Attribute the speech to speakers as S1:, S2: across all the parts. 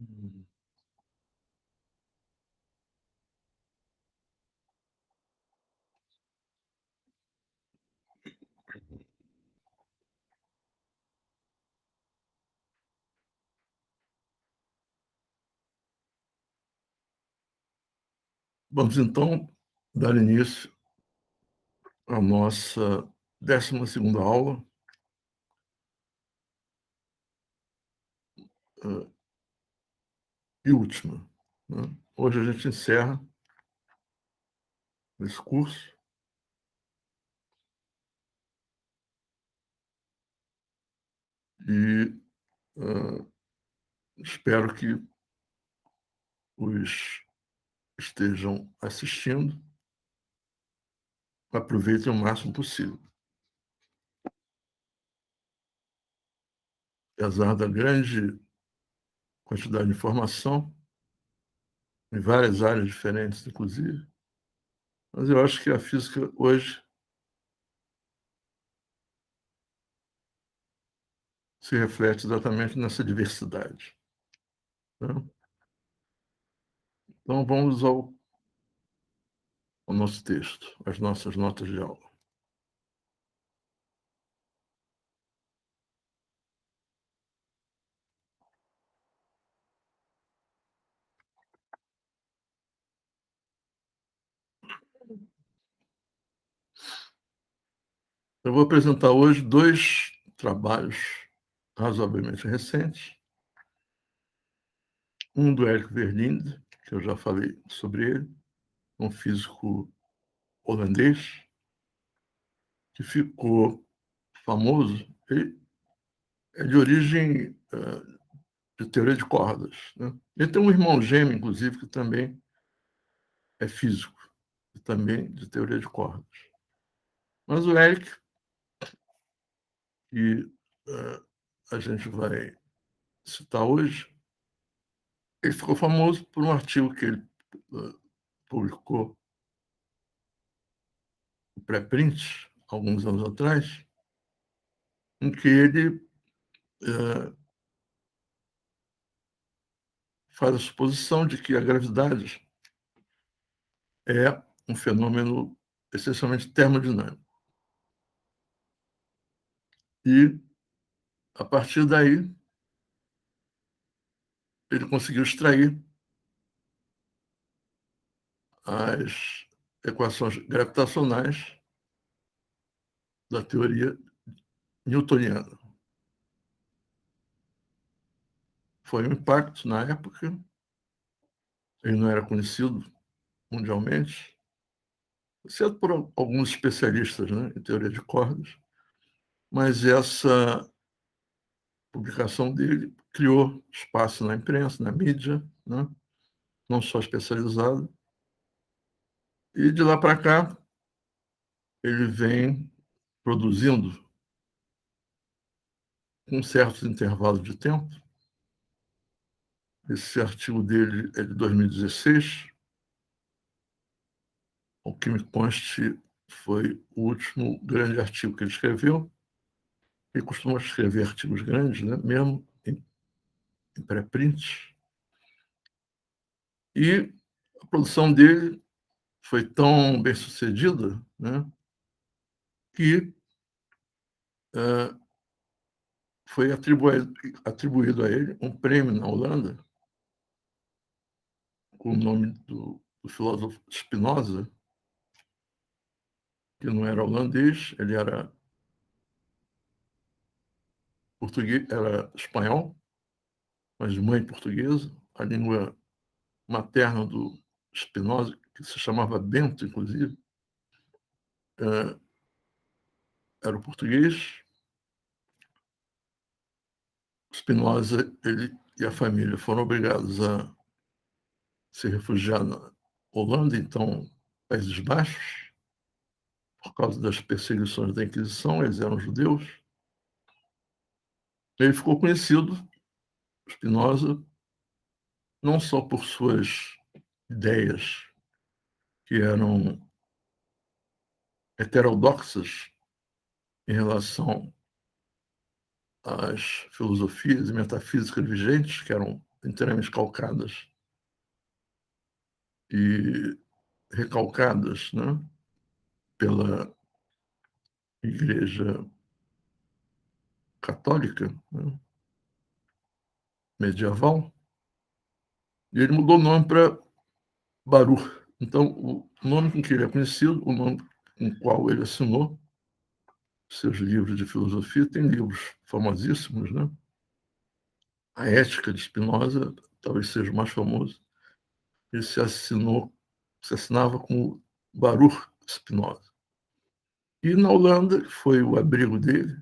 S1: Hum. Vamos então dar início à nossa 12ª aula, hã, e última, né. Hoje a gente encerra esse curso e, hã, espero que os que estejam assistindo aproveitem o máximo possível. Apesar da grande quantidade de informação, em várias áreas diferentes inclusive, mas eu acho que a física hoje se reflete exatamente nessa diversidade, né. Então vamos ao nosso texto, às nossas notas de aula. Eu vou apresentar hoje 2 trabalhos razoavelmente recentes, um do Eric Verlinde, que eu já falei sobre ele, um físico holandês, que ficou famoso. Ele é de origem, de teoria de cordas, né. Ele tem um irmão gêmeo, inclusive, que também é físico, e também de teoria de cordas. Mas o Eric, que, a gente vai citar hoje, ele ficou famoso por um artigo que ele, hã, publicou em pré-print, alguns anos atrás, em que ele, hã, faz a suposição de que a gravidade é um fenômeno essencialmente termodinâmico. E, a partir daí, ele conseguiu extrair as equações gravitacionais da teoria newtoniana. Foi um impacto na época, ele não era conhecido mundialmente, exceto por alguns especialistas, né, em teoria de cordas, mas essa publicação dele criou espaço na imprensa, na mídia, né, não só especializada, e de lá para cá ele vem produzindo, com certos intervalos de tempo. Esse artigo dele é de 2016, o que me conste foi o último grande artigo que ele escreveu. Ele costuma escrever artigos grandes, né, mesmo em pré-print. E a produção dele foi tão bem-sucedida, né, que, hã, foi atribuído a ele um prêmio na Holanda, com o nome do filósofo Spinoza, que não era holandês, ele era era espanhol, mas de mãe portuguesa. A língua materna do Spinoza, que se chamava Bento, inclusive, hã, era o português. Spinoza, ele e a família foram obrigados a se refugiar na Holanda, então Países Baixos, por causa das perseguições da Inquisição. Eles eram judeus. Ele ficou conhecido, Spinoza, não só por suas ideias que eram heterodoxas em relação às filosofias e metafísicas vigentes, que eram inteiramente calcadas e recalcadas, né, pela Igreja Católica, né, medieval, e ele mudou o nome para Baruch. Então, o nome com que ele é conhecido, o nome com o qual ele assinou seus livros de filosofia, tem livros famosíssimos, né? A Ética de Spinoza talvez seja o mais famoso. Ele se assinava como Baruch Spinoza. E na Holanda, que foi o abrigo dele,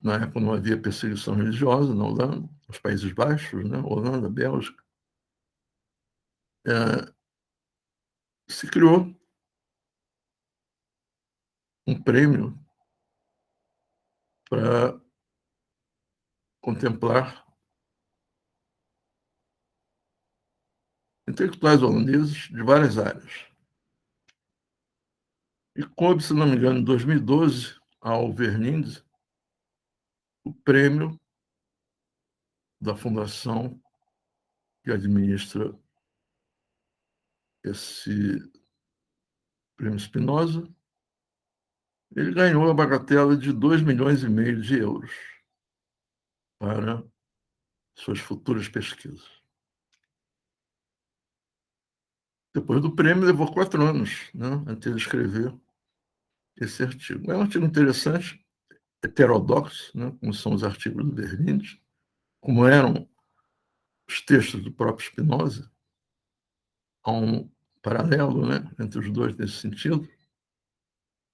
S1: na época não havia perseguição religiosa na Holanda, nos Países Baixos, né? Holanda, Bélgica, se criou um prêmio para contemplar intelectuais holandeses de várias áreas. E coube, se não me engano, em 2012, ao Vernind, o prêmio da fundação que administra esse prêmio Spinoza. Ele ganhou a bagatela de 2,5 milhões de euros para suas futuras pesquisas. Depois do prêmio, levou 4 anos, né, até ele escrever esse artigo. É um artigo interessante, heterodoxo, né, como são os artigos do Vernind, como eram os textos do próprio Spinoza. Há um paralelo, né, entre os dois nesse sentido.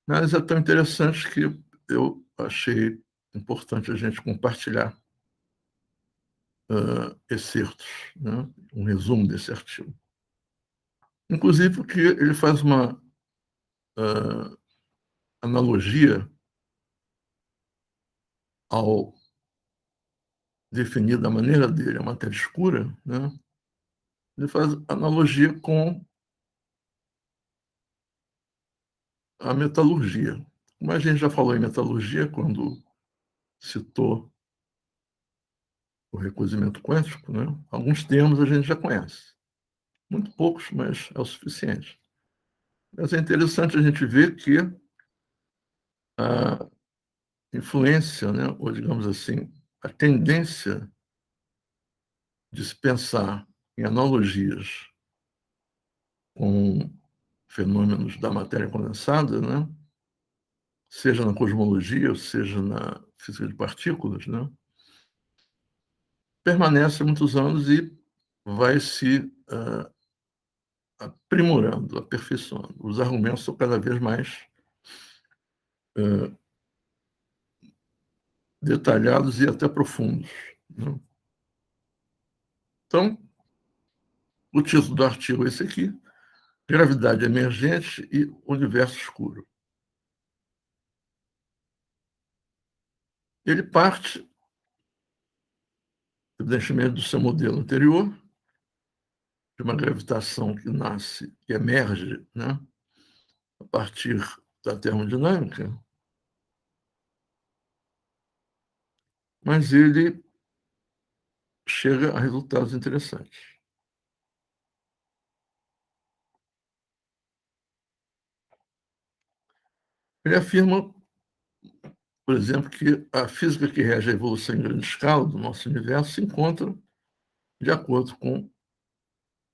S1: Mas é tão interessante que eu achei importante a gente compartilhar excertos, né, um resumo desse artigo. Inclusive porque ele faz uma analogia ao definir da maneira dele a matéria escura, né, ele faz analogia com a metalurgia. Como a gente já falou em metalurgia quando citou o recusimento quântico, né, alguns termos a gente já conhece. Muito poucos, mas é o suficiente. Mas é interessante a gente ver que a influência, né, ou digamos assim, a tendência de se pensar em analogias com fenômenos da matéria condensada, né, seja na cosmologia, seja na física de partículas, né, permanece há muitos anos e vai se aprimorando, aperfeiçoando. Os argumentos são cada vez mais detalhados e até profundos, né? Então, o título do artigo é esse aqui: Gravidade Emergente e Universo Escuro. Ele parte, evidentemente, do seu modelo anterior, de uma gravitação que nasce, que emerge, né, a partir da termodinâmica, mas ele chega a resultados interessantes. Ele afirma, por exemplo, que a física que rege a evolução em grande escala do nosso universo se encontra, de acordo com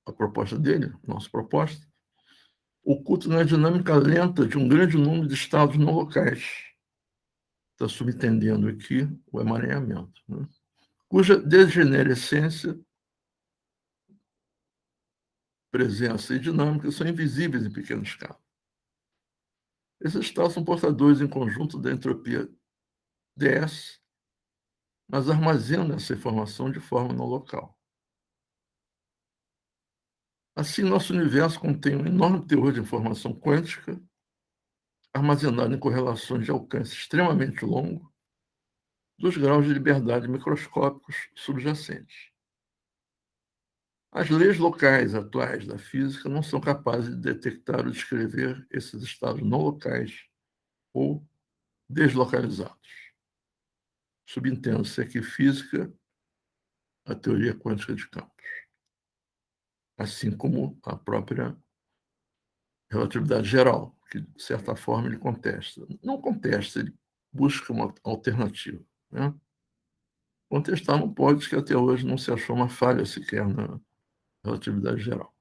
S1: a proposta dele, nossa proposta, oculto na dinâmica lenta de um grande número de estados não locais. Está subentendendo aqui o emaranhamento, né, cuja degenerescência, presença e dinâmica são invisíveis em pequena escala. Esses estados são portadores em conjunto da entropia ds, mas armazenam essa informação de forma não local. Assim, nosso universo contém um enorme teor de informação quântica, armazenado em correlações de alcance extremamente longo, dos graus de liberdade microscópicos subjacentes. As leis locais atuais da física não são capazes de detectar ou descrever esses estados não locais ou deslocalizados. Subentende-se que física a teoria quântica de campos, assim como a própria relatividade geral, que, de certa forma, ele contesta. Não contesta, ele busca uma alternativa, né? Contestar não pode, que até hoje não se achou uma falha sequer na relatividade geral.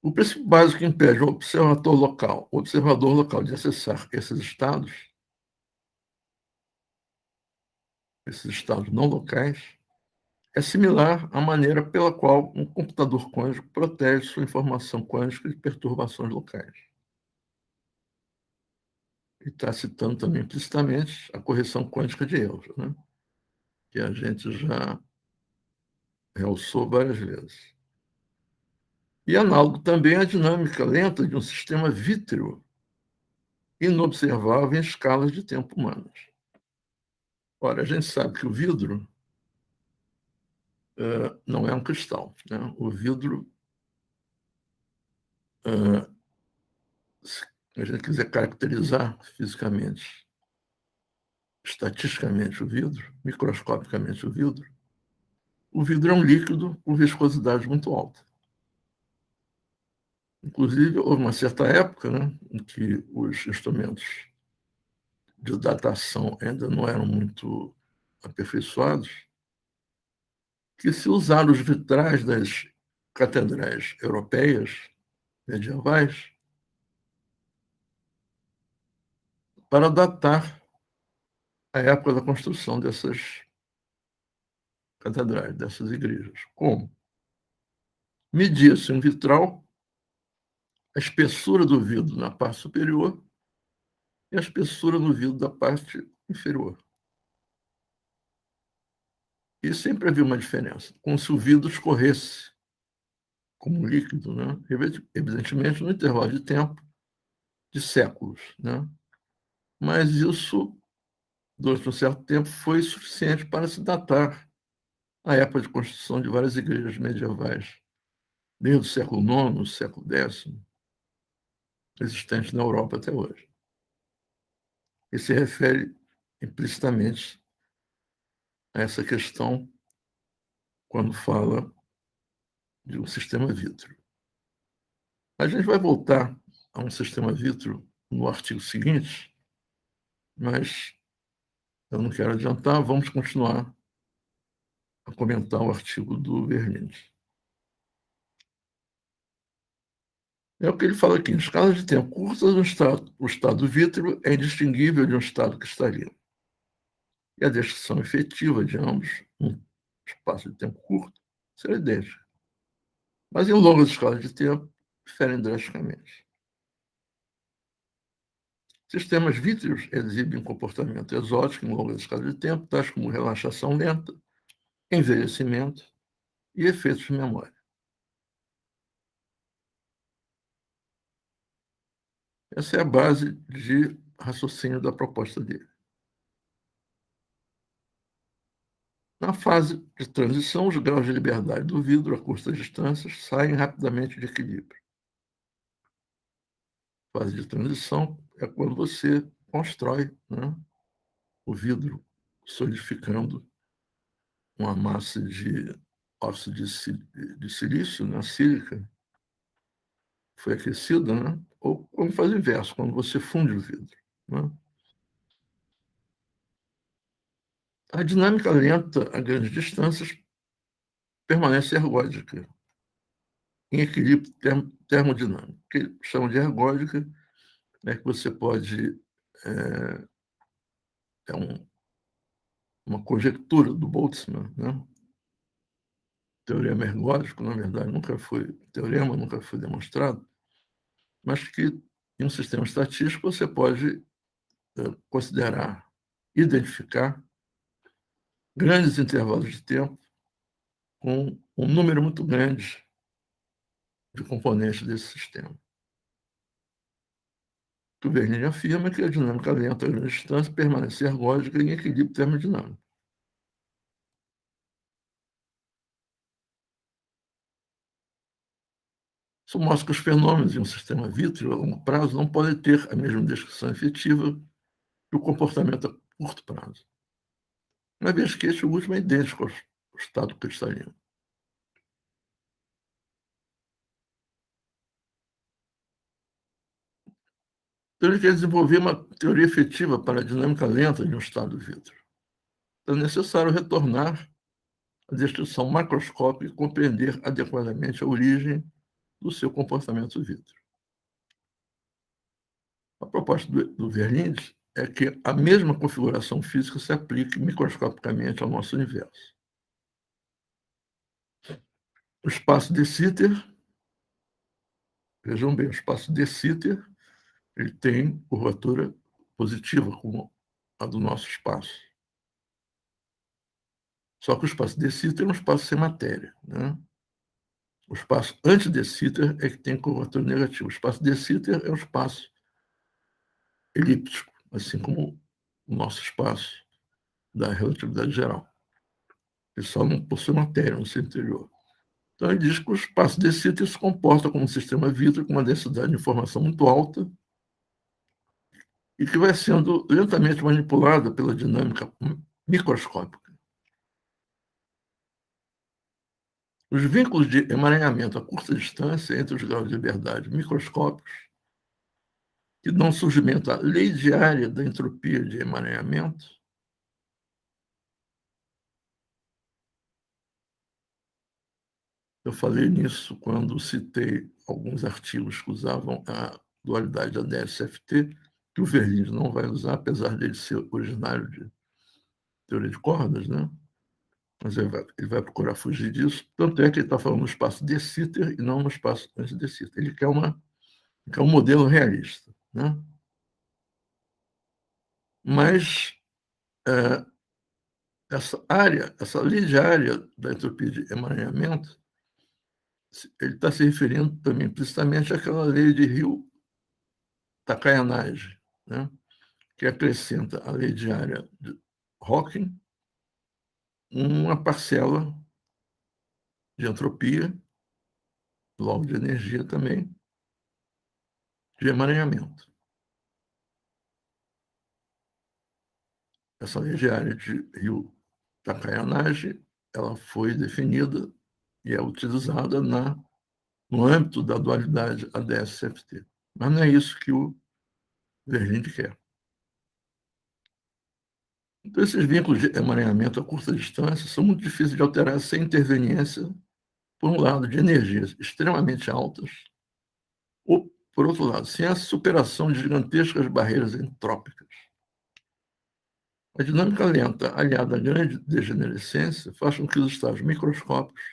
S1: O princípio básico que impede o observador local de acessar esses estados não locais, é similar à maneira pela qual um computador quântico protege sua informação quântica de perturbações locais. E está citando também implicitamente a correção quântica de erros, né? Que a gente já realçou várias vezes. E análogo também à dinâmica lenta de um sistema vítreo inobservável em escalas de tempo humanas. Ora, a gente sabe que o vidro não é um cristal, né? O vidro, se a gente quiser caracterizar fisicamente, estatisticamente microscopicamente o vidro é um líquido com viscosidade muito alta. Inclusive, houve uma certa época, né, em que os instrumentos de datação ainda não eram muito aperfeiçoados, que se usaram os vitrais das catedrais europeias medievais para datar a época da construção dessas catedrais, dessas igrejas. Como? Media-se um vitral, a espessura do vidro na parte superior e a espessura no vidro da parte inferior. E sempre havia uma diferença, como se o vidro escorresse como líquido, né? Evidentemente, no intervalo de tempo de séculos, né? Mas isso, durante um certo tempo, foi suficiente para se datar a época de construção de várias igrejas medievais, desde o século IX, século X, existentes na Europa até hoje. E se refere implicitamente a essa questão quando fala de um sistema vítreo. A gente vai voltar a um sistema vítreo no artigo seguinte, mas eu não quero adiantar, vamos continuar a comentar o artigo do Bernini. É o que ele fala aqui. Em escalas de tempo curtas, o estado vítreo é indistinguível de um estado cristalino. E a descrição efetiva de ambos, num espaço de tempo curto, será idêntica. Mas em longas escalas de tempo, diferem drasticamente. Sistemas vítreos exibem comportamento exótico em longas escalas de tempo, tais como relaxação lenta, envelhecimento e efeitos de memória. Essa é a base de raciocínio da proposta dele. Na fase de transição, os graus de liberdade do vidro a curtas distâncias saem rapidamente de equilíbrio. A fase de transição é quando você constrói, né, o vidro solidificando uma massa de óxido de silício, né, sílica, foi aquecida, né, ou quando faz o inverso, quando você funde o vidro. Né. A dinâmica lenta a grandes distâncias permanece ergódica, em equilíbrio termodinâmico. O que chamam de ergódica é que você pode. É uma conjectura do Boltzmann, né? Teorema ergódico, na verdade, nunca foi teorema, nunca foi demonstrado, mas que em um sistema estatístico você pode considerar, identificar grandes intervalos de tempo com um número muito grande de componentes desse sistema. O Bernini afirma que a dinâmica lenta a grande distância permanece ergódica em equilíbrio termodinâmico. Isso mostra que os fenômenos em um sistema vítreo a longo prazo não podem ter a mesma descrição efetiva que o comportamento a curto prazo. uma vez que este último é idêntico ao estado cristalino. Então, ele quer desenvolver uma teoria efetiva para a dinâmica lenta de um estado vítreo. Então, é necessário retornar à descrição macroscópica e compreender adequadamente a origem do seu comportamento vítreo. A proposta do Verlinde é que a mesma configuração física se aplique microscopicamente ao nosso universo. O espaço de Sitter, vejam bem, o espaço de Sitter, ele tem curvatura positiva, como a do nosso espaço. Só que o espaço de Sitter é um espaço sem matéria, né? O espaço antes de Sitter é que tem curvatura negativa. O espaço de Sitter é um espaço elíptico, assim como o nosso espaço da relatividade geral. Ele só não possui matéria no seu interior. Então, ele diz que o espaço de Sitter se comporta como um sistema vítreo com uma densidade de informação muito alta e que vai sendo lentamente manipulada pela dinâmica microscópica. Os vínculos de emaranhamento a curta distância entre os graus de liberdade microscópicos que dão surgimento à lei diária da entropia de emaranhamento eu falei nisso quando citei alguns artigos que usavam a dualidade da DSFT, que o Verlinde não vai usar, apesar dele ser originário de teoria de cordas, né? Mas ele vai procurar fugir disso. Tanto é que ele está falando no espaço de Sitter e não no espaço antes de Sitter. Ele quer um modelo realista, né? Mas essa lei diária da entropia de emaranhamento, ele está se referindo também implicitamente àquela lei de Ryu-Takayanagi, né? Que acrescenta à lei diária de Hawking uma parcela de entropia, logo de energia também, de emaranhamento. Essa lei diária de Ryu-Takayanagi, ela foi definida e é utilizada no âmbito da dualidade ADS-CFT. Mas não é isso que o Verlinde quer. Então, esses vínculos de emaranhamento a curta distância são muito difíceis de alterar sem interveniência, por um lado, de energias extremamente altas, ou, por outro lado, sem a superação de gigantescas barreiras entrópicas. A dinâmica lenta, aliada à grande degenerescência, faz com que os estados microscópicos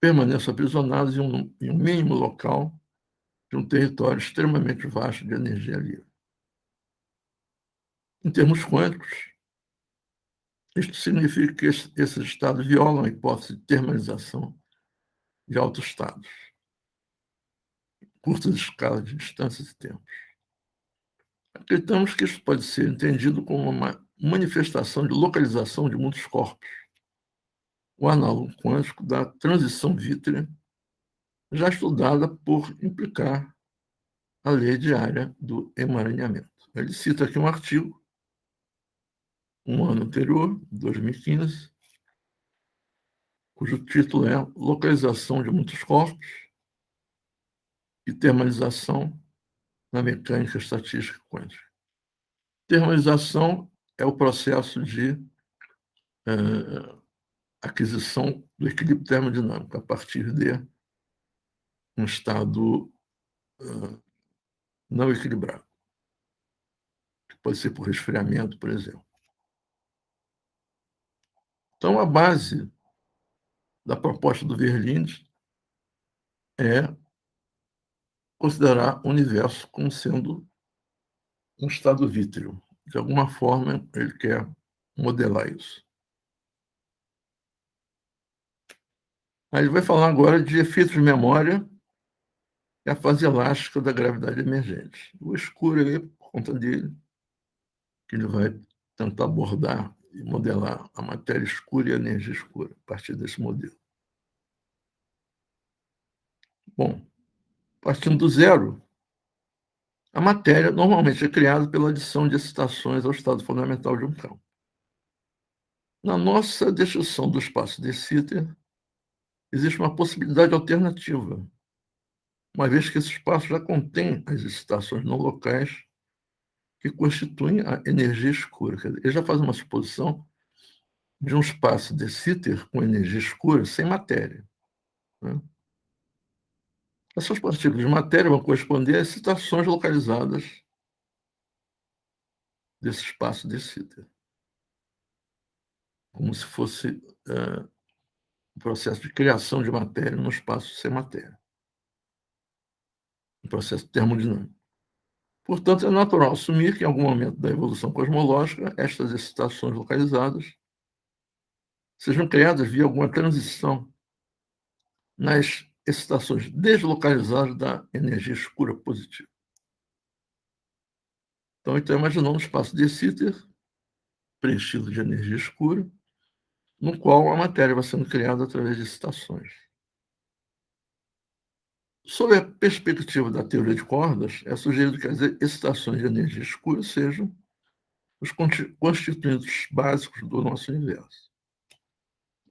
S1: permaneçam aprisionados em um mínimo local de um território extremamente vasto de energia livre. Em termos quânticos, isto significa que esses estados violam a hipótese de termalização de altos estados, curtas escalas de distâncias e tempos. Acreditamos que isso pode ser entendido como uma manifestação de localização de muitos corpos, o análogo quântico da transição vítrea, já estudada por implicar a lei diária do emaranhamento. Ele cita aqui um artigo, um ano anterior, 2015, cujo título é Localização de muitos corpos e termalização na mecânica estatística quântica. Termalização é o processo de aquisição do equilíbrio termodinâmico a partir de um estado não equilibrado, que pode ser por resfriamento, por exemplo. Então, a base da proposta do Verlinde é considerar o universo como sendo um estado vítreo. De alguma forma, ele quer modelar isso. Aí ele vai falar agora de efeitos de memória e a fase elástica da gravidade emergente. O escuro aí, por conta dele, que ele vai tentar abordar e modelar a matéria escura e a energia escura a partir desse modelo. Bom, partindo do zero, a matéria normalmente é criada pela adição de excitações ao estado fundamental de um campo. Na nossa descrição do espaço de Sitter, existe uma possibilidade alternativa, uma vez que esse espaço já contém as excitações não locais que constituem a energia escura. Quer dizer, ele já faz uma suposição de um espaço de Sitter com energia escura sem matéria, né? Essas partículas de matéria vão corresponder às excitações localizadas desse espaço de Sitter, como se fosse um processo de criação de matéria no espaço sem matéria, um processo termodinâmico. Portanto, é natural assumir que, em algum momento da evolução cosmológica, estas excitações localizadas sejam criadas via alguma transição nas excitações deslocalizadas da energia escura positiva. Então, imaginando um espaço de Sitter preenchido de energia escura, no qual a matéria vai sendo criada através de excitações. Sob a perspectiva da teoria de cordas, é sugerido que as excitações de energia escura sejam os constituintes básicos do nosso universo.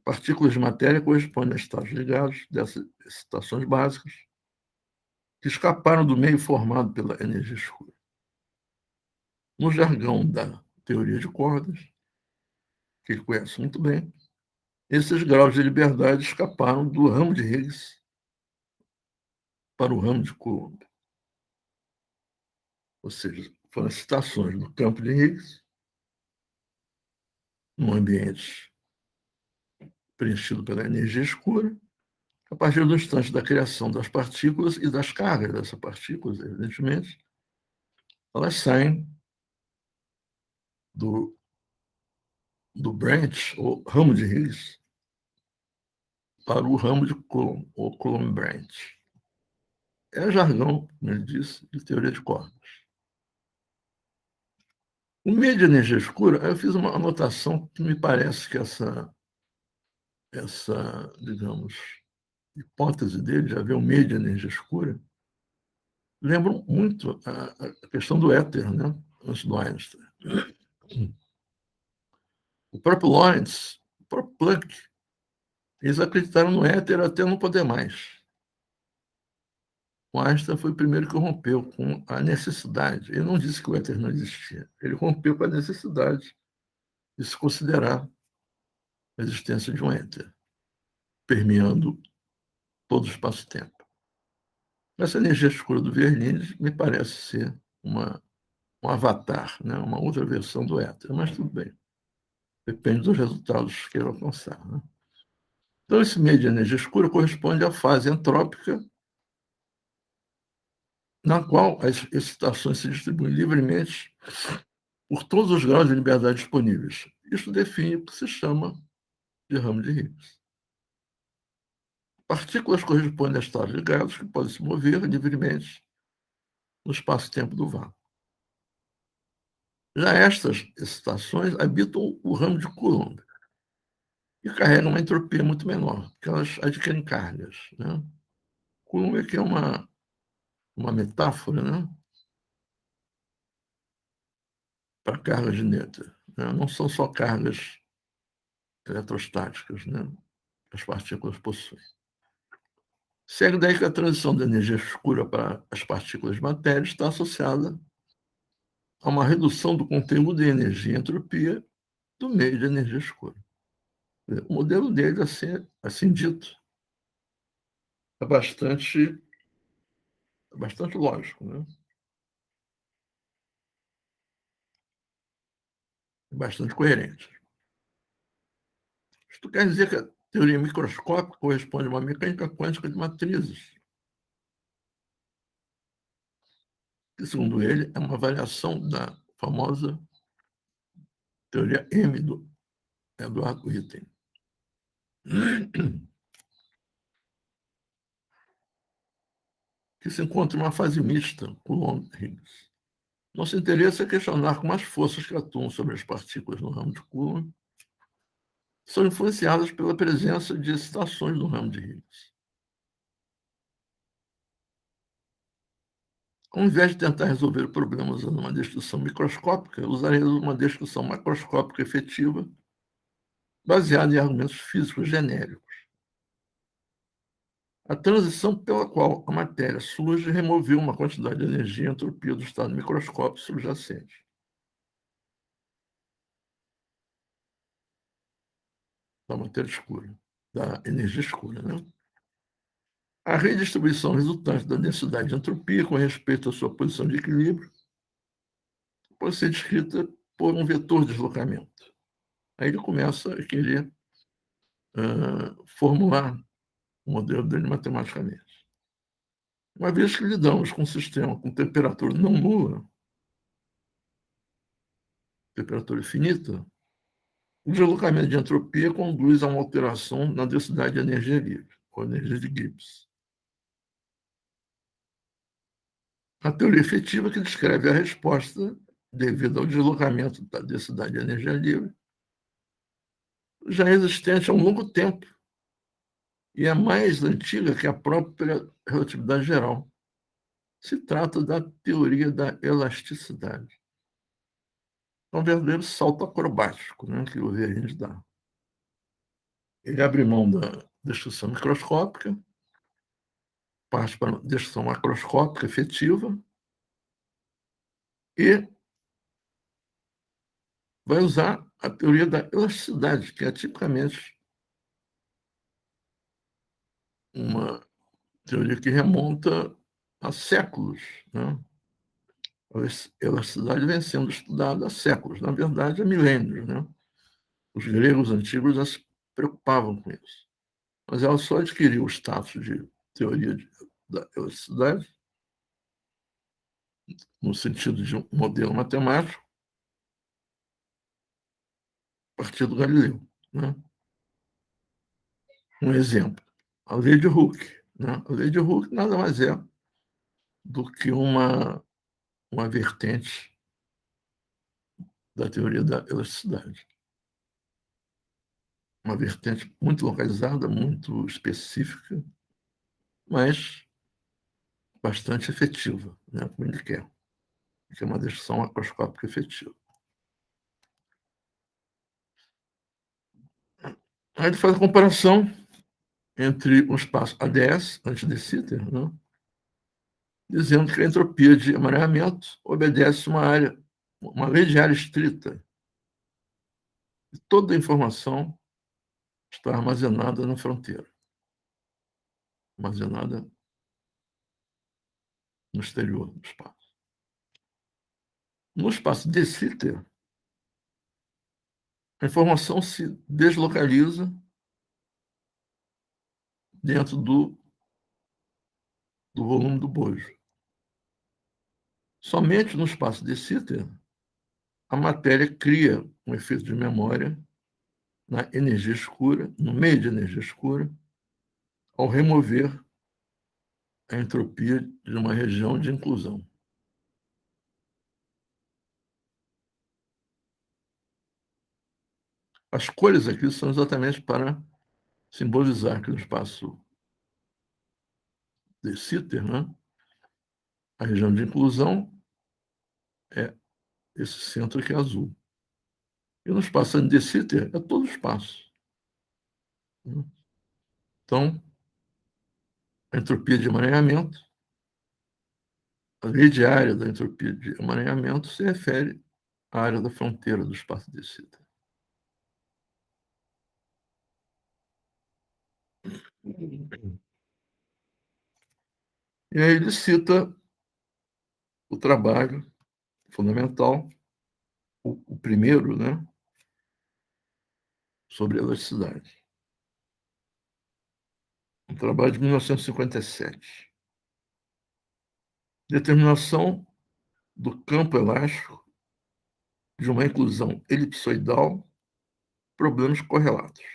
S1: Partículas de matéria correspondem a estados ligados dessas excitações básicas que escaparam do meio formado pela energia escura. No jargão da teoria de cordas, que ele conhece muito bem, esses graus de liberdade escaparam do ramo de Higgs para o ramo de Coulomb. Ou seja, foram excitações no campo de Higgs, num ambiente preenchido pela energia escura, a partir do instante da criação das partículas e das cargas dessas partículas, evidentemente, elas saem do branch, ou ramo de Higgs, para o ramo de Coulomb, ou Coulomb branch. É jargão, como ele disse, de teoria de cordas. O meio de energia escura, eu fiz uma anotação que me parece que essa digamos, hipótese dele de haver um meio de energia escura lembra muito a questão do éter, né? Antes do Einstein. O próprio Lorentz, o próprio Planck, eles acreditaram no éter até não poder mais. O Einstein foi o primeiro que rompeu com a necessidade. Ele não disse que o éter não existia. Ele rompeu com a necessidade de se considerar a existência de um éter, permeando todo o espaço-tempo. Essa energia escura do Verlinde me parece ser um avatar, né? Uma outra versão do éter, mas tudo bem. Depende dos resultados que ele alcançar, né? Então, esse meio de energia escura corresponde à fase entrópica, na qual as excitações se distribuem livremente por todos os graus de liberdade disponíveis. Isso define o que se chama de ramo de Higgs. Partículas correspondem a estados ligados que podem se mover livremente no espaço-tempo do vácuo. Já estas excitações habitam o ramo de Coulomb e carregam uma entropia muito menor, porque elas adquirem cargas, né? Coulomb aqui é uma metáfora, né, para cargas de Noether, né? Não são só cargas eletrostáticas, né, que as partículas possuem. Segue daí que a transição da energia escura para as partículas de matéria está associada a uma redução do conteúdo de energia e entropia do meio de energia escura. O modelo dele, assim dito, é bastante lógico, né? É bastante coerente. Isto quer dizer que a teoria microscópica corresponde a uma mecânica quântica de matrizes, que, segundo ele, é uma variação da famosa teoria M do Eduardo Ritten, que se encontra em uma fase mista, Coulomb-Higgs. Nosso interesse é questionar como as forças que atuam sobre as partículas no ramo de Coulomb são influenciadas pela presença de excitações no ramo de Higgs. Ao invés de tentar resolver o problema usando uma descrição microscópica, usaremos uma descrição macroscópica efetiva baseado em argumentos físicos genéricos. A transição pela qual a matéria surge removeu uma quantidade de energia e entropia do estado microscópico subjacente. Da matéria escura, da energia escura, né? A redistribuição resultante da densidade de entropia com respeito à sua posição de equilíbrio pode ser descrita por um vetor de deslocamento. Aí ele começa a querer formular o modelo dele matematicamente. Uma vez que lidamos com um sistema com temperatura não nula, temperatura finita, o deslocamento de entropia conduz a uma alteração na densidade de energia livre, ou energia de Gibbs. A teoria efetiva que descreve a resposta devido ao deslocamento da densidade de energia livre já é existente há um longo tempo e é mais antiga que a própria relatividade geral. Se trata da teoria da elasticidade. É um verdadeiro salto acrobático, né, que o Verins dá. Ele abre mão da destruição microscópica, parte para a destruição macroscópica efetiva e vai usar a teoria da elasticidade, que é tipicamente uma teoria que remonta a séculos, né? A elasticidade vem sendo estudada há séculos, na verdade, há milênios, né? Os gregos antigos já se preocupavam com isso. Mas ela só adquiriu o status de teoria da elasticidade, no sentido de um modelo matemático, a partir do Galileu, né? Um exemplo, a lei de Hooke. Né? A lei de Hooke nada mais é do que uma vertente da teoria da elasticidade. Uma vertente muito localizada, muito específica, mas bastante efetiva, né, como ele quer, que é uma destruição macroscópica efetiva. Aí ele faz a comparação entre o espaço ADS, antes de Sitter, né, dizendo que a entropia de emaranhamento obedece uma lei de área estrita. E toda a informação está armazenada na fronteira, armazenada no exterior do espaço. No espaço de Sitter, a informação se deslocaliza dentro do volume do bojo. Somente no espaço de Sitter, a matéria cria um efeito de memória na energia escura, no meio de energia escura, ao remover a entropia de uma região de inclusão. As cores aqui são exatamente para simbolizar que no espaço de Sitter, né, a região de inclusão é esse centro aqui azul. E no espaço de Sitter é todo o espaço. Então, a entropia de emaranhamento, a lei diária da entropia de emaranhamento se refere à área da fronteira do espaço de Sitter. E aí ele cita o trabalho fundamental, o primeiro, né, sobre elasticidade. Um trabalho de 1957. Determinação do campo elástico de uma inclusão elipsoidal, problemas correlatos.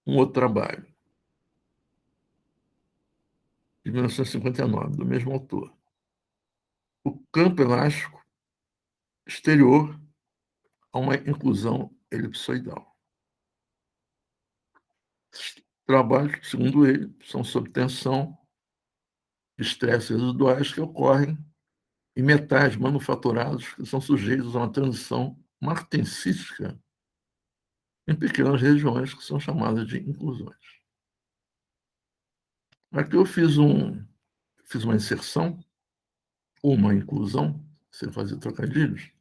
S1: Um outro trabalho, de 1959, do mesmo autor. O campo elástico exterior a uma inclusão elipsoidal. Esses trabalhos, segundo ele, são sob tensão, estresses residuais que ocorrem em metais manufaturados que são sujeitos a uma transição martensística em pequenas regiões que são chamadas de inclusões. Aqui eu fiz uma inserção, ou uma inclusão, sem fazer trocadilhos,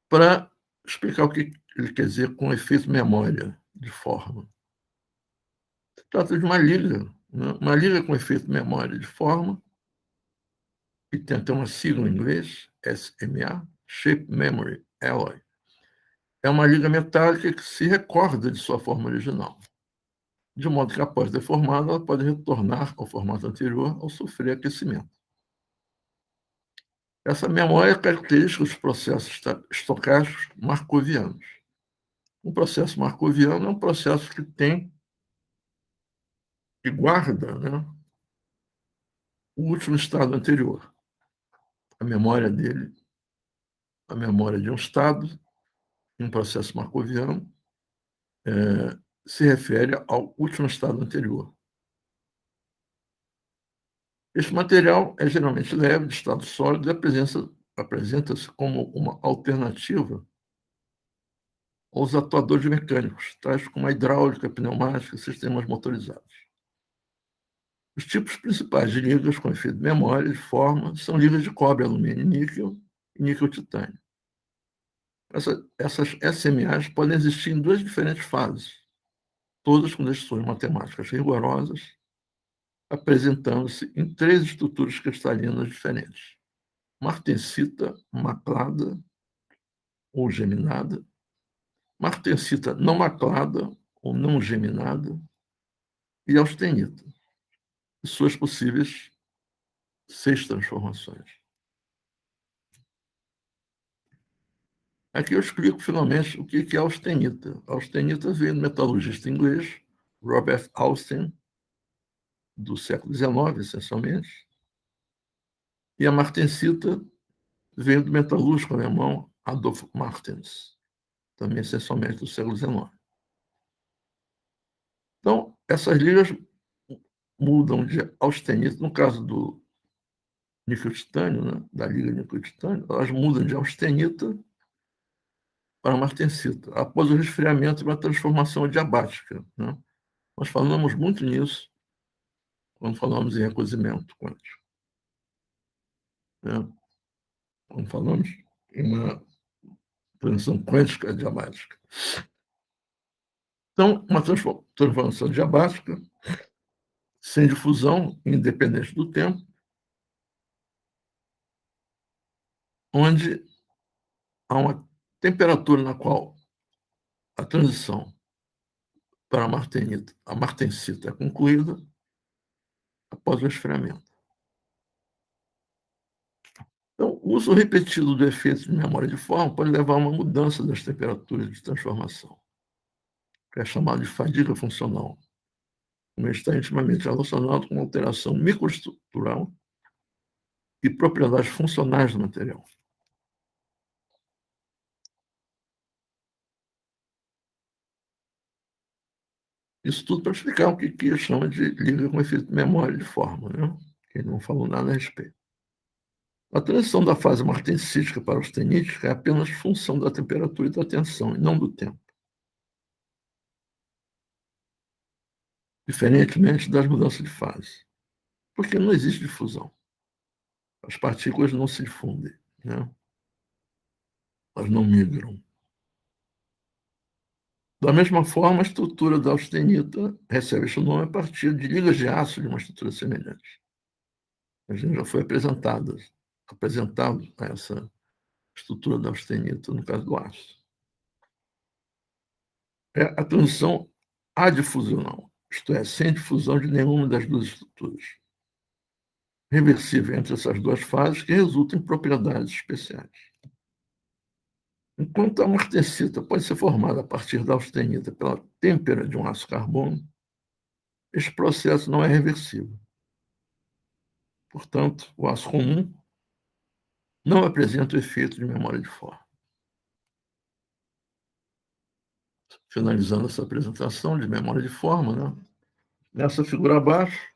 S1: para explicar o que ele quer dizer com efeito memória de forma. Se trata de uma liga, né? Uma liga com efeito memória de forma, que tem até uma sigla em inglês, SMA, Shape Memory Alloy. É uma liga metálica que se recorda de sua forma original, de modo que, após deformada, ela pode retornar ao formato anterior ao sofrer aquecimento. Essa memória é característica dos processos estocásticos markovianos. Um processo markoviano é um processo que guarda, né, o último estado anterior. A memória dele, a memória de um estado, em um processo markoviano, se refere ao último estado anterior. Este material é geralmente leve, de estado sólido, e apresenta-se como uma alternativa aos atuadores mecânicos, tais como a hidráulica, pneumática e sistemas motorizados. Os tipos principais de ligas com efeito de memória de forma são ligas de cobre, alumínio, níquel e níquel-titânio. Essas SMAs podem existir em duas diferentes fases, todas com descrições matemáticas rigorosas, apresentando-se em três estruturas cristalinas diferentes: martensita, maclada ou geminada, martensita não maclada ou não geminada e austenita, e suas possíveis 6 transformações. Aqui eu explico finalmente o que é austenita. A austenita vem do metalurgista inglês Robert Austin, do século XIX, essencialmente, e a martensita vem do metalúrgico alemão Adolf Martens, também essencialmente do século XIX. Então, essas ligas mudam de austenita, no caso do níquel-titânio, né, da liga níquel-titânio, elas mudam de austenita para martensita, após o resfriamento e uma transformação adiabática, né? Nós falamos muito nisso quando falamos em recozimento quântico, né? Quando falamos em uma transição quântica adiabática. Então, uma transformação adiabática, sem difusão, independente do tempo, onde há uma temperatura na qual a transição para a martensita é concluída após o esfriamento. Então, o uso repetido do efeito de memória de forma pode levar a uma mudança das temperaturas de transformação, que é chamado de fadiga funcional, mas está intimamente relacionado com alteração microestrutural e propriedades funcionais do material. Isso tudo para explicar o que chama de liga com efeito de memória de forma, né? Quem não falou nada a respeito. A transição da fase martensítica para a austenítica é apenas função da temperatura e da tensão, e não do tempo. Diferentemente das mudanças de fase, porque não existe difusão. As partículas não se difundem, né? Elas não migram. Da mesma forma, a estrutura da austenita recebe este nome a partir de ligas de aço de uma estrutura semelhante. A gente já foi apresentado a essa estrutura da austenita, no caso do aço. É a transição adifusional, isto é, sem difusão de nenhuma das duas estruturas, reversível entre essas duas fases, que resulta em propriedades especiais. Enquanto a martensita pode ser formada a partir da austenita pela têmpera de um aço carbono, este processo não é reversível. Portanto, o aço comum não apresenta o efeito de memória de forma. Finalizando essa apresentação de memória de forma, né? Nessa figura abaixo,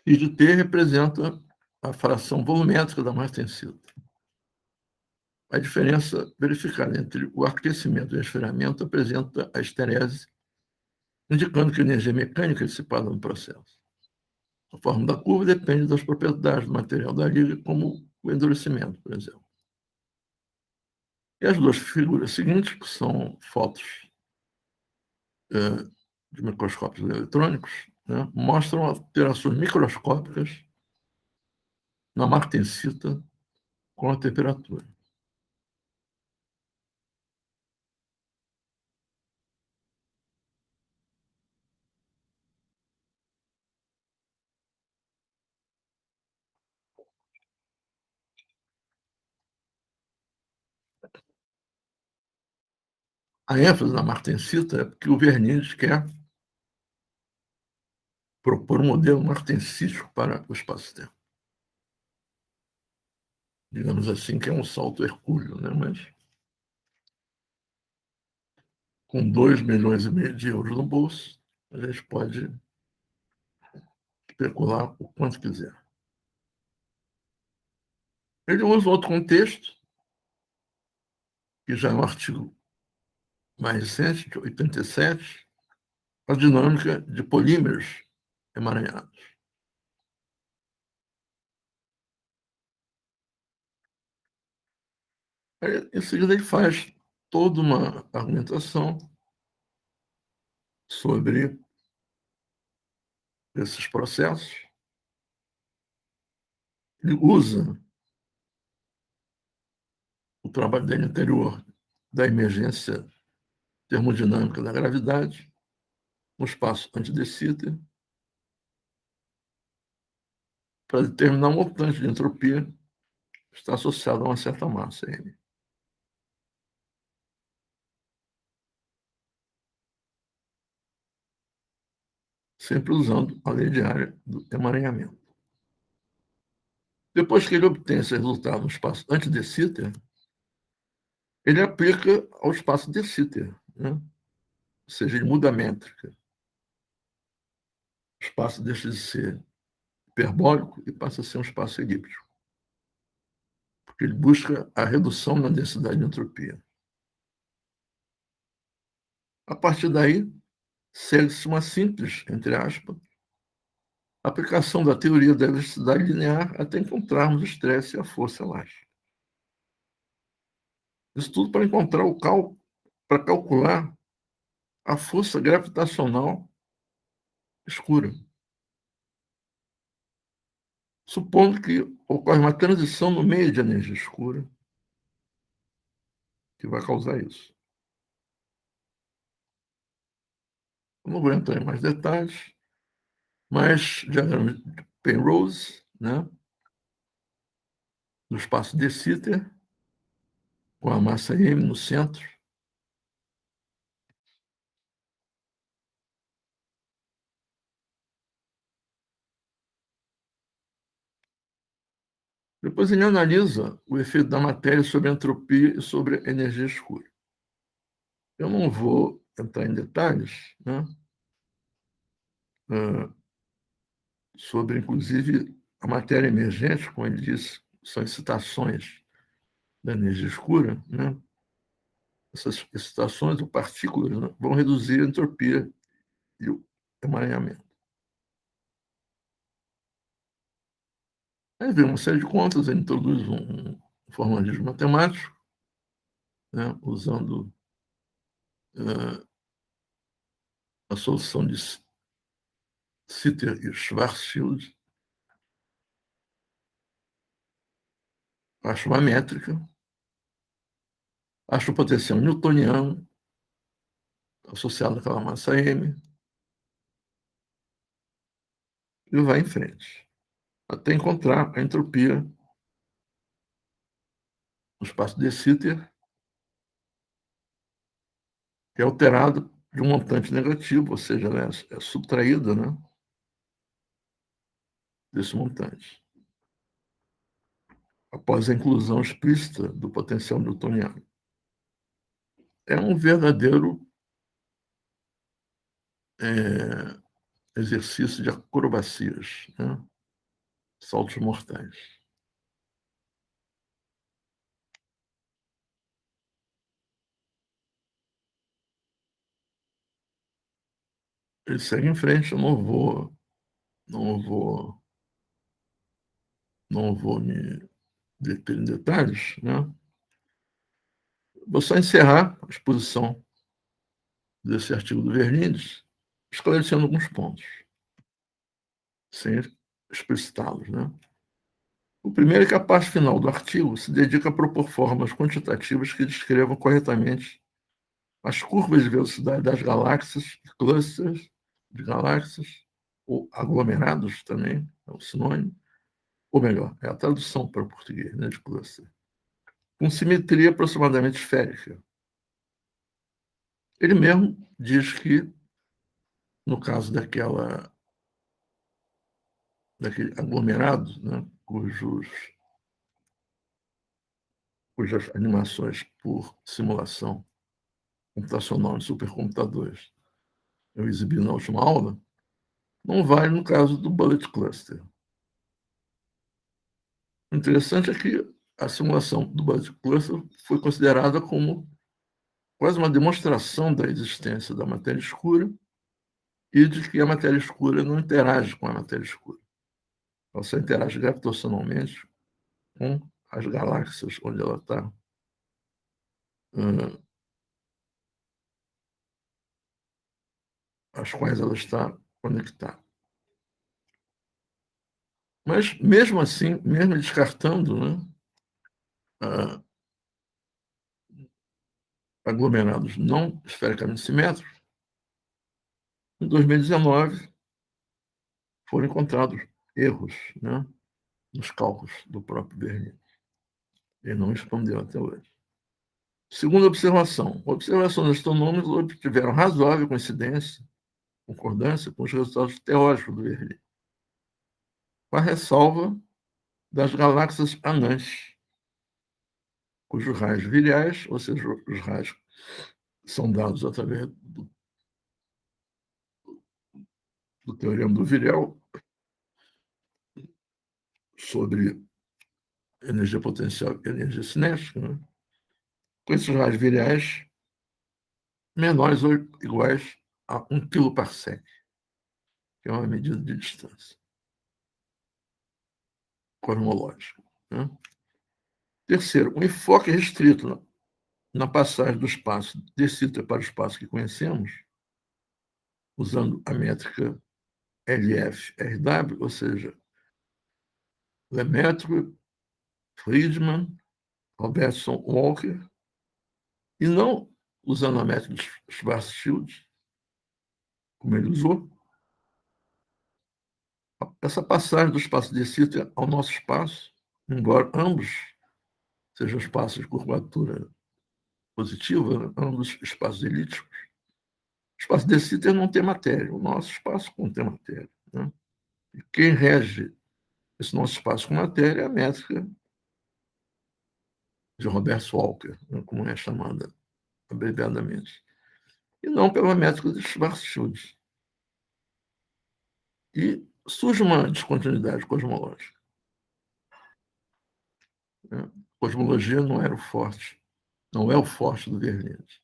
S1: I de T representa a fração volumétrica da martensita. a diferença verificada entre o aquecimento e o resfriamento apresenta a esterese, indicando que a energia mecânica é dissipada no processo. A forma da curva depende das propriedades do material da liga, como o endurecimento, por exemplo. E as duas figuras seguintes, que são fotos de microscópios eletrônicos, né, mostram alterações microscópicas na martensita com a temperatura. A ênfase na martensita é porque o Vernier quer propor um modelo martensístico para o espaço-tempo. Digamos assim, que é um salto hercúleo, né? Mas com 2,5 milhões de euros no bolso, a gente pode especular o quanto quiser. Ele usa outro contexto, que já é um artigo mais recente, de 87, a dinâmica de polímeros emaranhados. Aí, em seguida, ele faz toda uma argumentação sobre esses processos. Ele usa o trabalho dele anterior da emergência termodinâmica da gravidade, no espaço anti-de Sitter, para determinar um montante de entropia que está associado a uma certa massa M. Sempre usando a lei diária do emaranhamento. Depois que ele obtém esse resultado no espaço anti-de Sitter, ele aplica ao espaço de Sitter, né? Ou seja, ele muda a métrica. O espaço deixa de ser hiperbólico e passa a ser um espaço elíptico, porque ele busca a redução na densidade de entropia. A partir daí, segue-se uma simples, entre aspas, aplicação da teoria da elasticidade linear até encontrarmos o estresse e a força elástica. Isso tudo para encontrar para calcular a força gravitacional escura, supondo que ocorre uma transição no meio de energia escura que vai causar isso. Eu não vou entrar em mais detalhes, mas diagrama de Penrose, né, no espaço de Sitter, com a massa M no centro. Depois ele analisa o efeito da matéria sobre a entropia e sobre a energia escura. Eu não vou entrar em detalhes, né, sobre, inclusive, a matéria emergente, como ele disse, são excitações da energia escura, né? Essas excitações ou partículas, né, vão reduzir a entropia e o emaranhamento. Aí vem uma série de contas, ele introduz um formalismo matemático, né, usando a solução de Sitter e Schwarzschild, acha uma métrica, acha o potencial newtoniano associado àquela massa M e vai em frente, até encontrar a entropia no espaço de Sitter, que é alterado de um montante negativo, ou seja, ela é subtraída, né, desse montante, após a inclusão explícita do potencial newtoniano. É um verdadeiro exercício de acrobacias, né? Saltos mortais. ele segue em frente, eu não vou, não vou me deter em detalhes, né? Vou só encerrar a exposição desse artigo do Vernides, esclarecendo alguns pontos, sem explicitá-los, né? O primeiro é que a parte final do artigo se dedica a propor formas quantitativas que descrevam corretamente as curvas de velocidade das galáxias e clusters de galáxias, ou aglomerados também, é o sinônimo, ou melhor, é a tradução para o português, né, de cluster, com simetria aproximadamente esférica. Ele mesmo diz que, no caso daquele aglomerado, né, cujas animações por simulação computacional em supercomputadores eu exibi na última aula, não vale no caso do Bullet Cluster. O interessante é que a simulação do Bullet Cluster foi considerada como quase uma demonstração da existência da matéria escura e de que a matéria escura não interage com a matéria escura. Ela só interage gravitacionalmente com as galáxias onde ela está, às quais ela está conectada. Mas, mesmo assim, mesmo descartando, né, aglomerados não esfericamente simétricos, em 2019 foram encontrados erros, né, nos cálculos do próprio Bernoulli. Ele não respondeu até hoje. Segunda observação. Observações astronômicas obtiveram razoável coincidência, concordância com os resultados teóricos do Bernoulli, com a ressalva das galáxias anãs, cujos raios viriais, ou seja, os raios são dados através do teorema do Virial sobre energia potencial e energia cinética, né? Com esses raios viriais menores ou iguais a 1 kPa, que é uma medida de distância cosmológica, né? Terceiro, o enfoque restrito na passagem do espaço de Sitter para o espaço que conhecemos, usando a métrica LF-RW, ou seja, Lemaitre, Friedman, Robertson Walker, e não usando a métrica de Schwarzschild, como ele usou. Essa passagem do espaço de Sitter ao nosso espaço, embora ambos sejam espaços de curvatura positiva, ambos espaços elípticos, o espaço de Sitter não tem matéria, o nosso espaço contém matéria, né? E quem rege esse nosso espaço com matéria é a métrica de Robert Walker, né, como é chamada abreviadamente, e não pela métrica de Schwarzschild. E surge uma descontinuidade cosmológica, né? Cosmologia não era o forte, não é o forte do Vernides.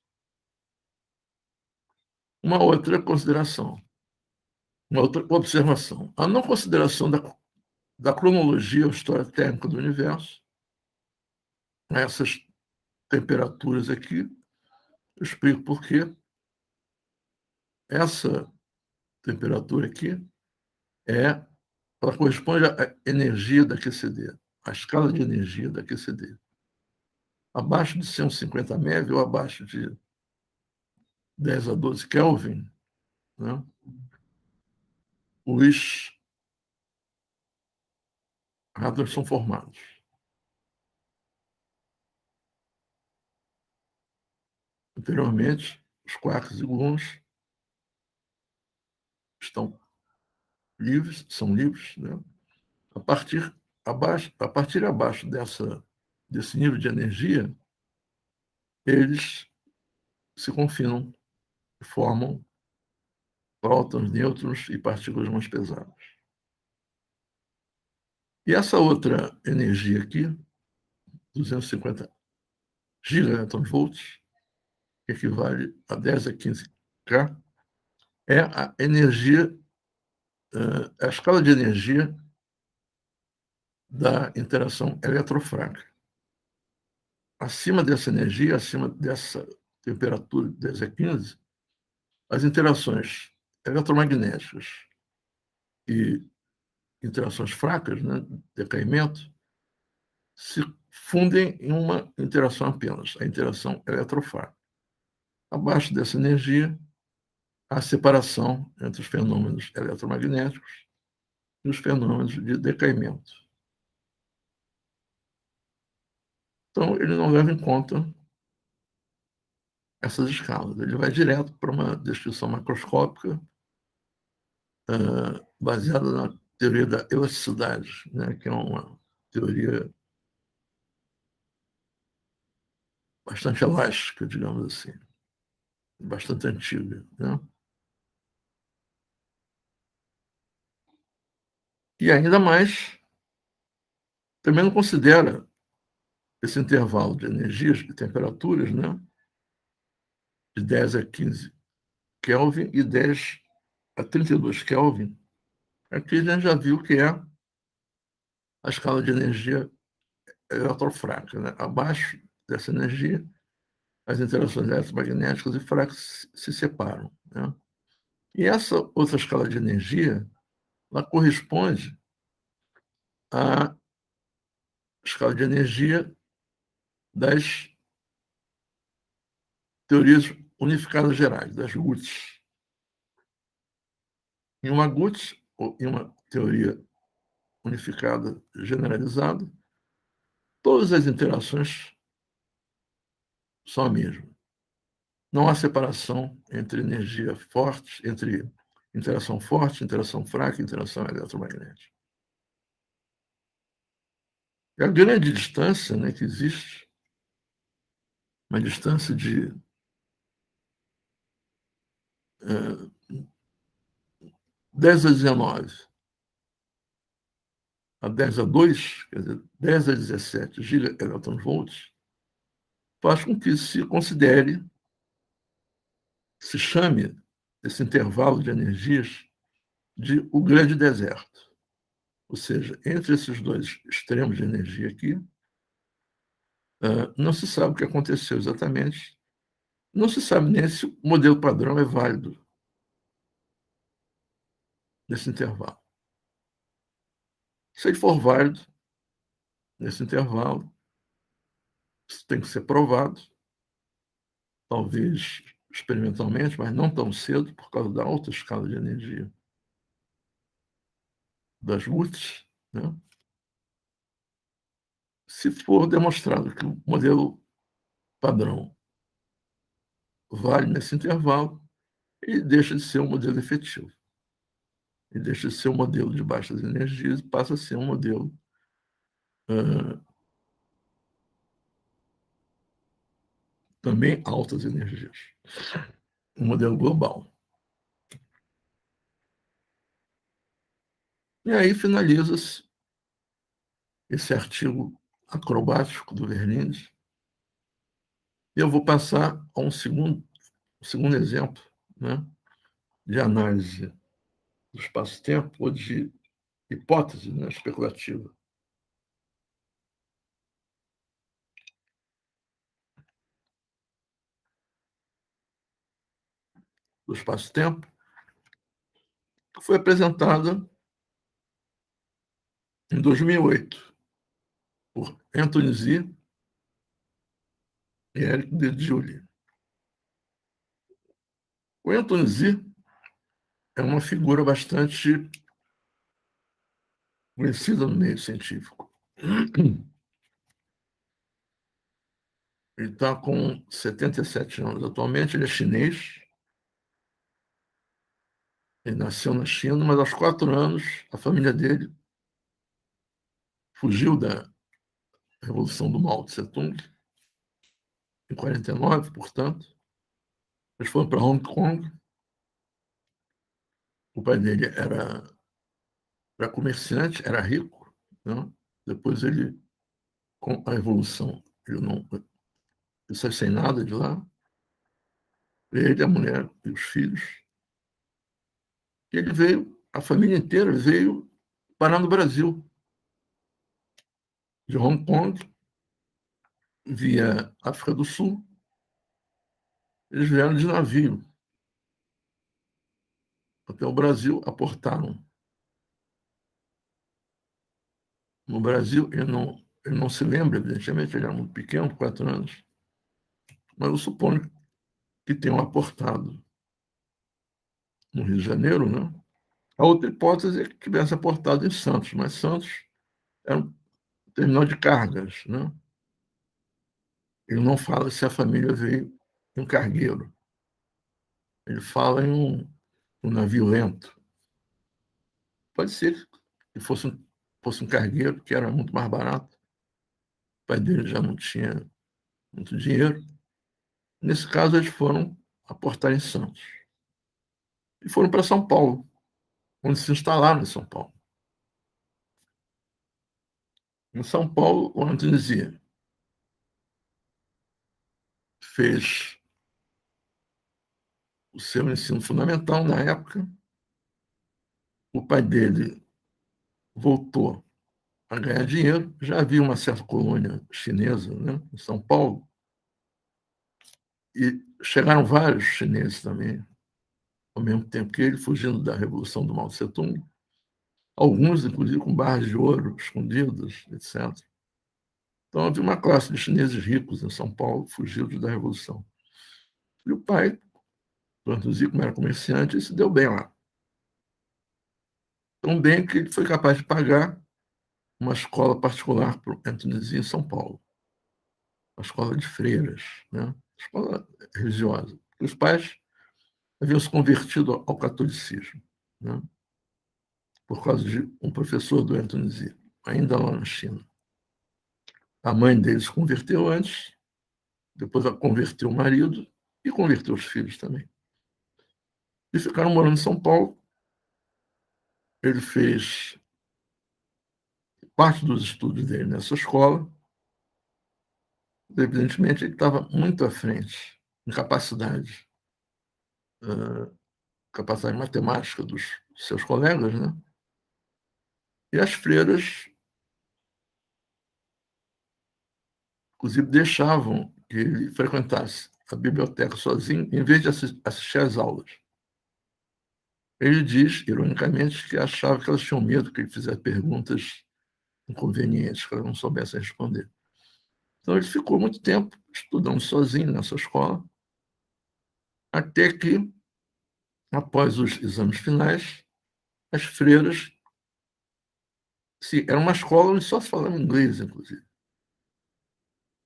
S1: Uma outra consideração, uma outra observação. A não consideração da cronologia ou história térmica do universo, essas temperaturas aqui, eu explico por quê. Essa temperatura aqui ela corresponde à energia da QCD, à escala de energia da QCD. Abaixo de 150 MeV ou abaixo de 10 a 12 Kelvin, né, os radons são formados. Anteriormente, os quarks e gluons estão livres, são livres, né? A partir abaixo desse nível de energia, eles se confinam e formam prótons, nêutrons e partículas mais pesadas. E essa outra energia aqui, 250 gigaelectronvolts, que equivale a 10 a 15 K, é a energia, a escala de energia da interação eletrofrágil. Acima dessa energia, acima dessa temperatura 10 a 15, as interações eletromagnéticas e interações fracas, né, decaimento, se fundem em uma interação apenas, a interação eletrofrágil. Abaixo dessa energia, há separação entre os fenômenos eletromagnéticos e os fenômenos de decaimento. Então, ele não leva em conta essas escalas, ele vai direto para uma descrição macroscópica baseada na teoria da elasticidade, né, que é uma teoria bastante elástica, digamos assim, bastante antiga, né? E ainda mais, também não considera esse intervalo de energias e temperaturas, né, de 10 a 15 Kelvin e 10 a 32 Kelvin. Aqui a gente já viu que é a escala de energia eletrofrágil, né? Abaixo dessa energia, as interações eletromagnéticas e fracas se separam, né? E essa outra escala de energia, ela corresponde à escala de energia das teorias unificadas gerais, das GUTs. Em uma GUT, ou em uma teoria unificada generalizada, todas as interações são a mesma. Não há separação entre energia forte, entre interação forte, interação fraca e interação eletromagnética. E a grande distância, né, que existe, uma distância de 10 a 19 a 10 a 2, quer dizer, 10 a 17 gigaelectronvolts, faz com que se considere, se chame esse intervalo de energias de o grande deserto. Ou seja, entre esses dois extremos de energia aqui, não se sabe o que aconteceu exatamente, não se sabe nem se o modelo padrão é válido nesse intervalo. Se ele for válido nesse intervalo, isso tem que ser provado, talvez experimentalmente, mas não tão cedo, por causa da alta escala de energia das GUTs, né? Se for demonstrado que o modelo padrão vale nesse intervalo, ele deixa de ser um modelo efetivo. Ele deixa de ser um modelo de baixas energias e passa a ser um modelo também altas energias. Um modelo global. E aí finaliza-se esse artigo acrobático do Verlinde. E eu vou passar a um segundo exemplo, né, de análise do espaço-tempo ou de hipótese, né, especulativa. Do espaço-tempo, que foi apresentada em 2008 por Anthony Zee e Eric De Giulio. O Anthony Zee é uma figura bastante conhecida no meio científico. Ele está com 77 anos atualmente, ele é chinês, ele nasceu na China, mas aos 4 anos a família dele fugiu da Revolução do Mao Tse-tung, em 49, portanto. Eles foram para Hong Kong. O pai dele era comerciante, era rico, né? Depois ele, com a Revolução, ele saiu sem nada de lá. Ele, a mulher e os filhos Ele veio, a família inteira veio parar no Brasil, de Hong Kong, via África do Sul. Eles vieram de navio até o Brasil, aportaram no Brasil. Ele não se lembra, evidentemente, ele era muito pequeno, 4 anos, mas eu suponho que tenham aportado no Rio de Janeiro, né? A outra hipótese é que tivesse aportado em Santos, mas Santos era um terminal de cargas, né? Ele não fala se a família veio em um cargueiro. Ele fala em um navio lento. Pode ser que fosse um cargueiro, que era muito mais barato. O pai dele já não tinha muito dinheiro. Nesse caso, eles foram aportar em Santos. E foram para São Paulo, onde se instalaram em São Paulo. Em São Paulo, o Antonizia fez o seu ensino fundamental na época. O pai dele voltou a ganhar dinheiro. Já havia uma certa colônia chinesa, né, em São Paulo, e chegaram vários chineses também, ao mesmo tempo que ele, fugindo da Revolução do Mao Tse-tung, alguns, inclusive, com barras de ouro escondidas, etc. Então, havia uma classe de chineses ricos em São Paulo, fugidos da Revolução. E o pai, do Antuzi, como era comerciante, se deu bem lá. Tão bem que ele foi capaz de pagar uma escola particular para o Antuzi em São Paulo. Uma escola de freiras, né? Escola religiosa. Os pais haviam se convertido ao catolicismo, né? Por causa de um professor do Antuzi, ainda lá na China. A mãe dele se converteu antes, depois ela converteu o marido e converteu os filhos também. E ficaram morando em São Paulo. Ele fez parte dos estudos dele nessa escola. Evidentemente, ele estava muito à frente em capacidade matemática dos seus colegas, né? E as freiras, inclusive, deixavam que ele frequentasse a biblioteca sozinho, em vez de assistir às aulas. Ele diz, ironicamente, que achava que elas tinham medo que ele fizesse perguntas inconvenientes, que elas não soubessem responder. Então, ele ficou muito tempo estudando sozinho nessa escola, até que, após os exames finais, as freiras... Era uma escola onde só se falava inglês, inclusive.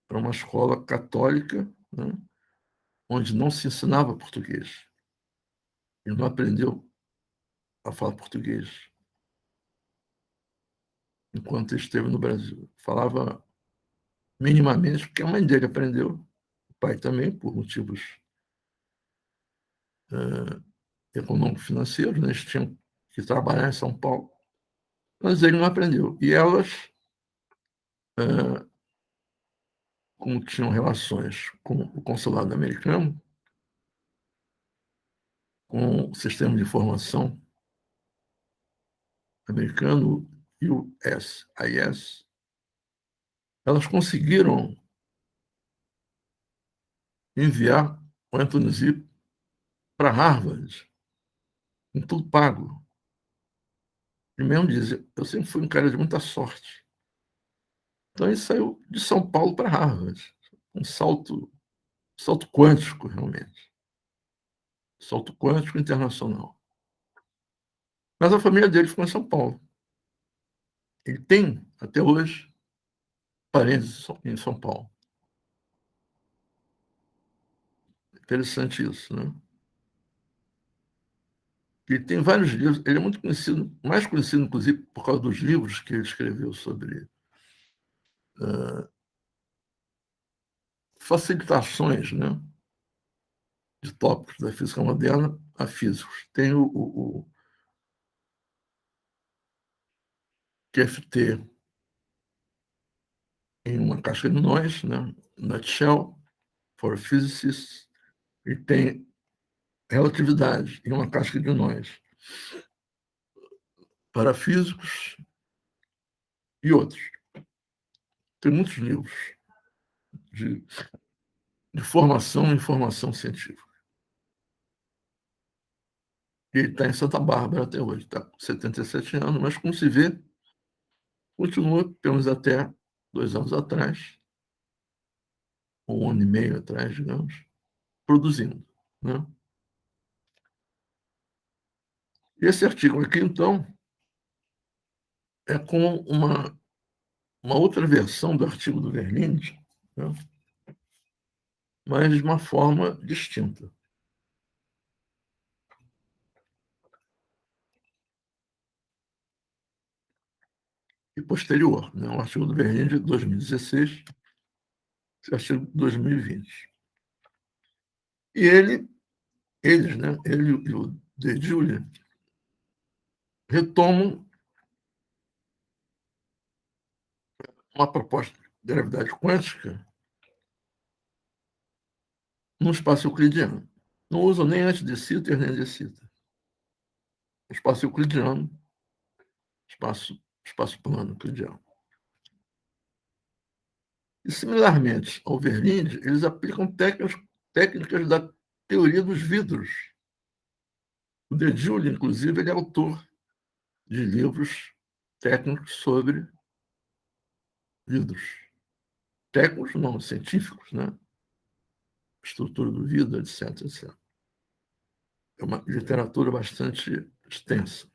S1: Era uma escola católica, né, onde não se ensinava português. Ele não aprendeu a falar português enquanto esteve no Brasil. Falava minimamente, porque a mãe dele aprendeu, o pai também, por motivos econômico-financeiros, né? Eles tinham que trabalhar em São Paulo, mas ele não aprendeu. E elas, como tinham relações com o consulado americano, com o sistema de informação americano, USIS, elas conseguiram enviar o Anthony Zip para Harvard, com tudo pago. Ele mesmo dizia, eu sempre fui um cara de muita sorte. Então ele saiu de São Paulo para Harvard, um salto quântico, realmente. Salto quântico internacional. Mas a família dele ficou em São Paulo. Ele tem, até hoje, parentes em São Paulo. Interessante isso, né? Ele tem vários livros, ele é muito conhecido, mais conhecido, inclusive, por causa dos livros que ele escreveu sobre facilitações, né, de tópicos da física moderna a físicos. Tem o QFT em uma caixa de nós, né, Nutshell for Physicists, e tem relatividade em uma caixa de nós. para físicos e outros. Tem muitos livros de, de formação e informação científica. E ele está em Santa Bárbara até hoje, está com 77 anos, mas, como se vê, continua, pelo menos até 2 anos atrás, ou 1 ano e meio atrás, digamos, produzindo. Né? E esse artigo aqui, então, é com uma outra versão do artigo do Verlinde, né? Mas de uma forma distinta. E posterior, né? O artigo do Verlinde de 2016, esse artigo de 2020. E eles, né? Ele e o De Giulio, retomam uma proposta de gravidade quântica no espaço euclidiano. Não usam nem antes de Sitter nem de Sitter. Espaço euclidiano, espaço plano euclidiano. E, similarmente ao Verlinde, eles aplicam técnicas da teoria dos vidros. O De Giulio, inclusive, ele é autor de livros técnicos sobre vidros. Técnicos, não, científicos, né? Estrutura do vidro, etc, etc. É uma literatura bastante extensa.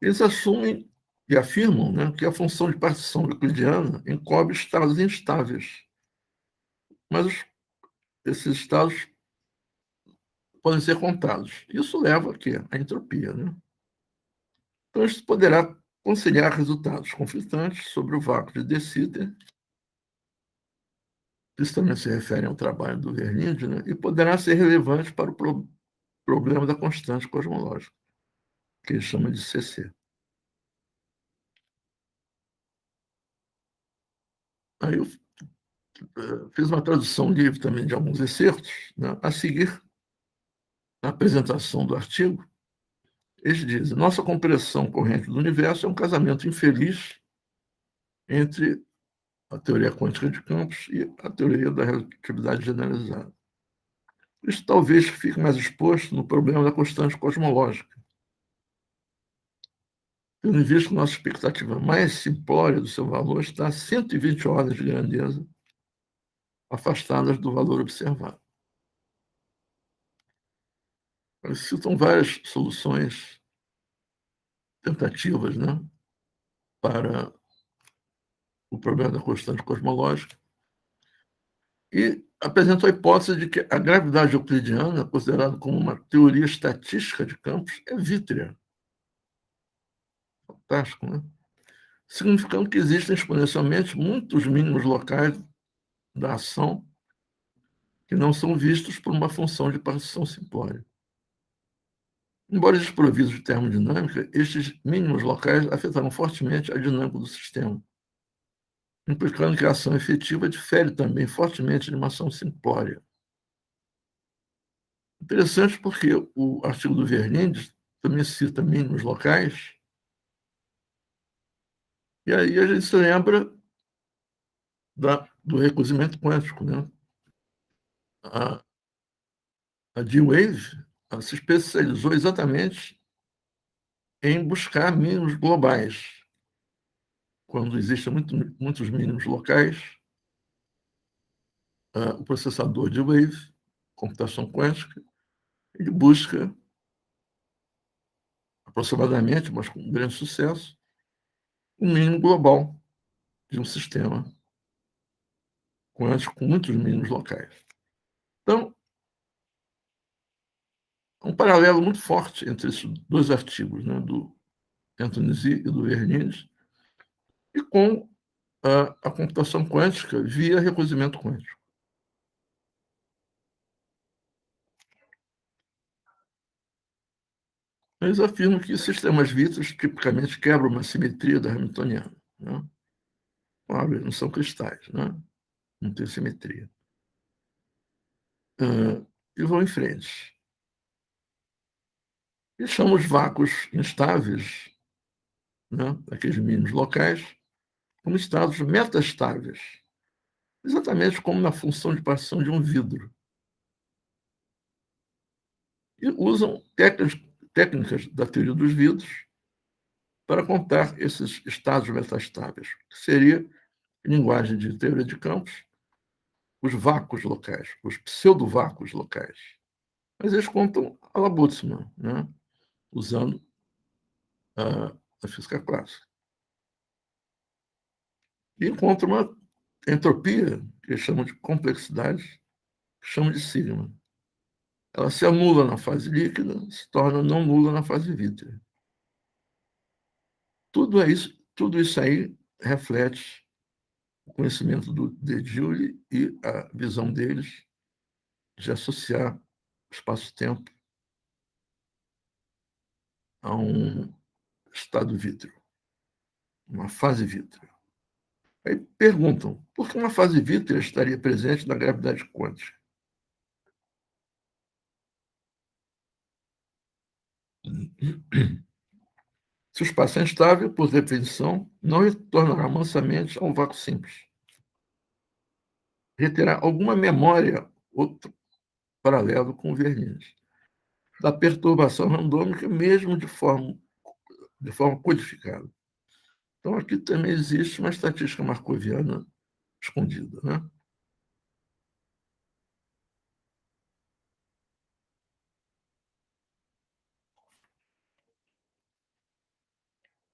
S1: Eles assumem e afirmam, né, que a função de partição euclidiana encobre estados instáveis, mas esses estados podem ser contados. Isso leva a quê? À entropia. Né? Então, isso poderá conciliar resultados conflitantes sobre o vácuo de De Sitter, isso também se refere ao trabalho do Verlinde, né? E poderá ser relevante para o problema da constante cosmológica, que ele chama de CC. Aí eu fiz uma tradução livre também de alguns excertos, né? A seguir, na apresentação do artigo, eles dizem: nossa compreensão corrente do universo é um casamento infeliz entre a teoria quântica de campos e a teoria da relatividade generalizada. Isso talvez fique mais exposto no problema da constante cosmológica, tendo em vista que nossa expectativa mais simplória do seu valor está a 120 ordens de grandeza afastadas do valor observado. Eles citam várias soluções, tentativas, né, para o problema da constante cosmológica, e apresentou a hipótese de que a gravidade euclidiana, considerada como uma teoria estatística de campos, é vítrea. Fantástico, né? Significando que existem exponencialmente muitos mínimos locais da ação que não são vistos por uma função de partição simplória. Embora desprovidos de termodinâmica, estes mínimos locais afetarão fortemente a dinâmica do sistema, implicando que a ação efetiva difere também fortemente de uma ação simplória. Interessante porque o artigo do Verlinde também cita mínimos locais, e aí a gente se lembra do recozimento quântico. Né? A D-Wave se especializou exatamente em buscar mínimos globais. Quando existem muitos mínimos locais, o processador de wave, computação quântica, ele busca aproximadamente, mas com grande sucesso, um mínimo global de um sistema quântico com muitos mínimos locais. Então, um paralelo muito forte entre esses dois artigos, né, do Anthony Zee e do Verlinde, e com a computação quântica via recozimento quântico. Eles afirmam que sistemas vítreos tipicamente quebram uma simetria da Hamiltoniana. Né? Claro, eles não são cristais, né? Não tem simetria. E vão em frente. E chama os vácuos instáveis, né, aqueles mínimos locais, como estados metastáveis, exatamente como na função de partição de um vidro. E usam técnicas da teoria dos vidros para contar esses estados metastáveis, que seria, em linguagem de teoria de campos, os vácuos locais, os pseudo-vácuos locais. Mas eles contam a la Boltzmann, né, usando a física clássica. E encontram uma entropia, que eles chamam de complexidade, que chamam de sigma. Ela se anula na fase líquida, se torna não nula na fase vítrea. Tudo isso aí reflete o conhecimento de Joule e a visão deles de associar espaço-tempo a um estado vítreo, uma fase vítrea. Aí perguntam, por que uma fase vítrea estaria presente na gravidade quântica? Se o espaço é instável, por definição, não retornará mansamente a um vácuo simples. Reterá alguma memória, outro paralelo com o Verniz, da perturbação randômica, mesmo de forma codificada. Então, aqui também existe uma estatística marcoviana escondida. Né?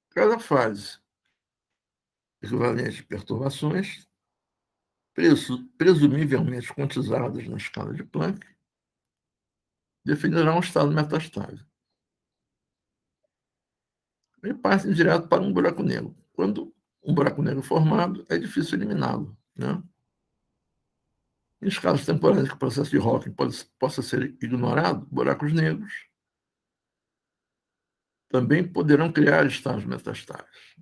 S1: Cada fase equivalente de perturbações, presumivelmente quantizadas na escala de Planck, definirá um estado metastável. E partem direto para um buraco negro. Quando um buraco negro formado, é difícil eliminá-lo. Né? Em escalas temporais que o processo de Hawking possa ser ignorado, buracos negros também poderão criar estados metastáveis,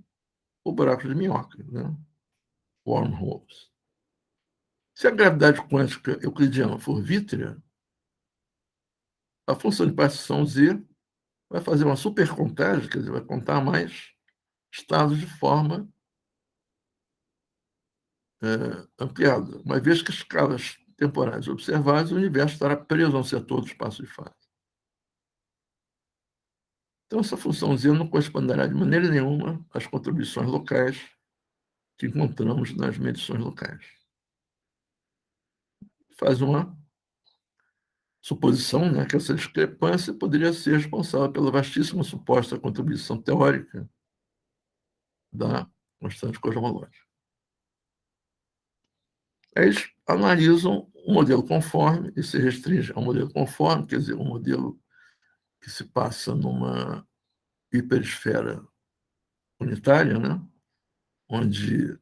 S1: ou buracos de minhoca, né? Wormholes. Se a gravidade quântica euclidiana for vítrea, a função de partição Z vai fazer uma supercontagem, quer dizer, vai contar mais estados de forma ampliada, uma vez que as escalas temporais observadas, o universo estará preso a um setor do espaço de fase. Então, essa função Z não corresponderá de maneira nenhuma às contribuições locais que encontramos nas medições locais. Faz uma suposição, né, que essa discrepância poderia ser responsável pela vastíssima suposta contribuição teórica da constante cosmológica. Eles analisam o modelo conforme e se restringe ao modelo conforme, quer dizer, um modelo que se passa numa hiperesfera unitária, né, onde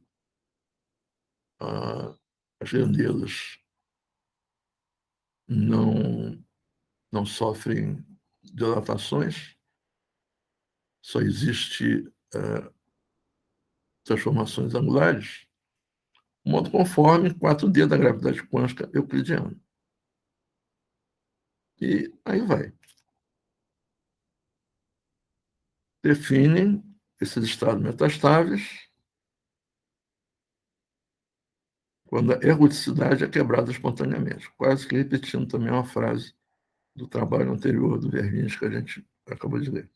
S1: as grandezas não, não sofrem dilatações, só existe transformações angulares, o modo conforme 4D da gravidade quântica euclidiana. E aí vai. Definem esses estados metastáveis quando a ergodicidade é quebrada espontaneamente, quase que repetindo também uma frase do trabalho anterior do Verniz que a gente acabou de ler.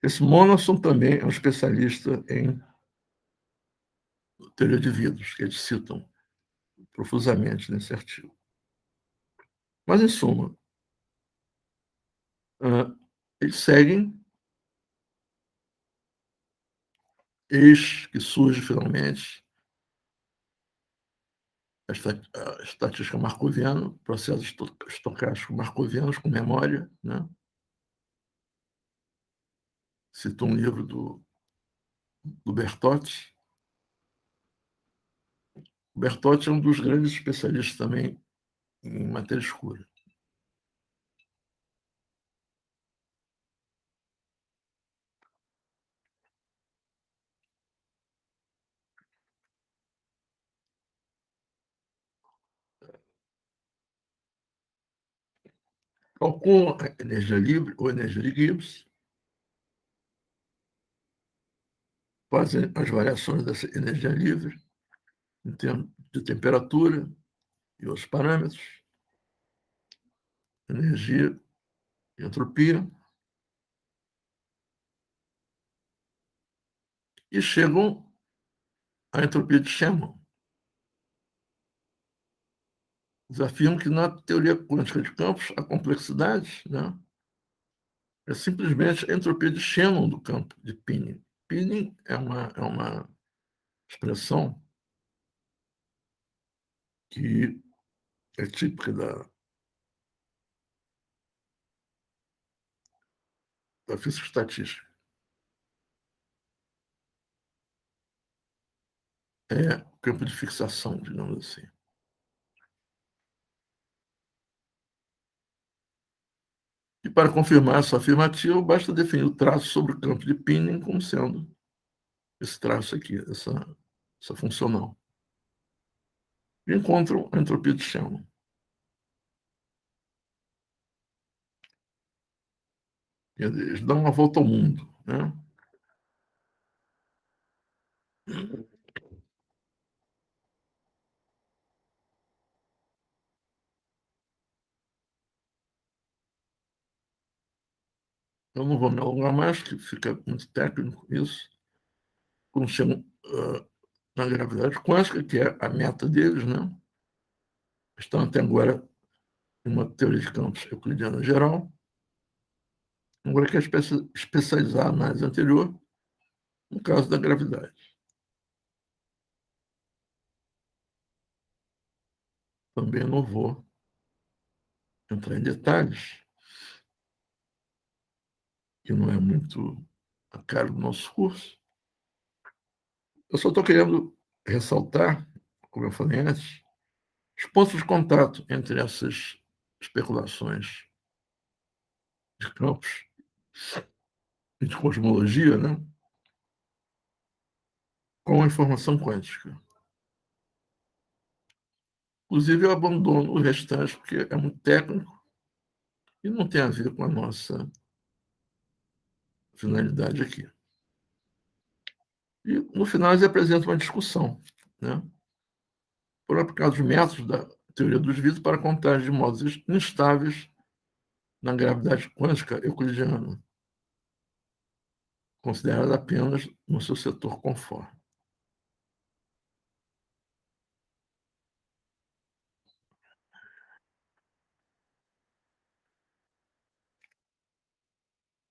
S1: Esse Monodson também é um especialista em teoria de vidros, que eles citam profusamente nesse artigo. Mas, em suma, eles seguem, eis que surge finalmente a estatística marcoviana, processos estocásticos marcovianos com memória. Né? Citou um livro do Bertotti. O Bertotti é um dos grandes especialistas também em matéria escura. calculam a energia livre ou energia de Gibbs, fazem as variações dessa energia livre em termos de temperatura e outros parâmetros, energia e entropia, e chegam à entropia de Shannon. Eles afirmam que na teoria quântica de campos, a complexidade, né, é simplesmente a entropia de Shannon do campo de Pinning. Pinning é uma expressão que é típica da física estatística. É campo de fixação, digamos assim. E para confirmar essa afirmativa, basta definir o traço sobre o campo de Pinning como sendo esse traço aqui, essa funcional. E encontram a entropia de Shannon. Eles dão uma volta ao mundo, né? Eu não vou me alongar mais, que fica muito técnico isso. Quando chegam na gravidade quântica, que é a meta deles, né? Estão até agora em uma teoria de campos euclidiana geral. Agora quer especializar a análise anterior no caso da gravidade. Também não vou entrar em detalhes, que não é muito a cara do nosso curso. Eu só estou querendo ressaltar, como eu falei antes, os pontos de contato entre essas especulações de campos e de cosmologia, né, com a informação quântica. Inclusive, eu abandono o restante, porque é muito técnico e não tem a ver com a nossa finalidade aqui. E, no final, eles apresentam uma discussão, né, por aplicar os métodos da teoria dos vidros para contagem de modos instáveis na gravidade quântica euclidiana, considerada apenas no seu setor conforme.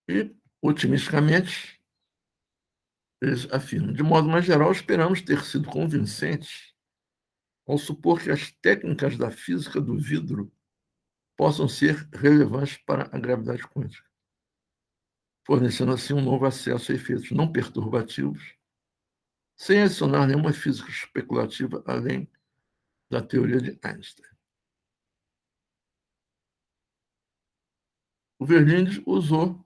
S1: E, otimisticamente, eles afirmam, de modo mais geral, esperamos ter sido convincentes ao supor que as técnicas da física do vidro possam ser relevantes para a gravidade quântica, fornecendo assim um novo acesso a efeitos não perturbativos, sem adicionar nenhuma física especulativa além da teoria de Einstein. O Verlinde usou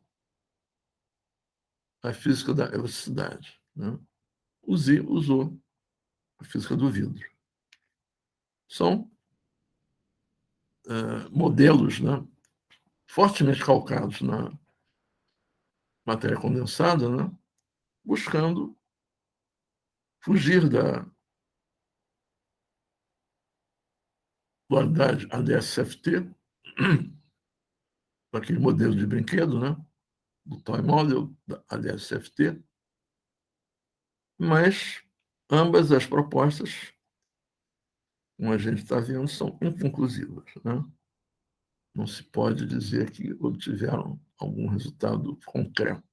S1: a física da elasticidade, né? O Z usou a física do vidro. São modelos, né, fortemente calcados na matéria condensada, né, buscando fugir da dualidade ADS-CFT, daquele modelo de brinquedo, né, do toy model da ADS-CFT, mas ambas as propostas, como a gente está vendo, são inconclusivas, né? Não se pode dizer que obtiveram algum resultado concreto.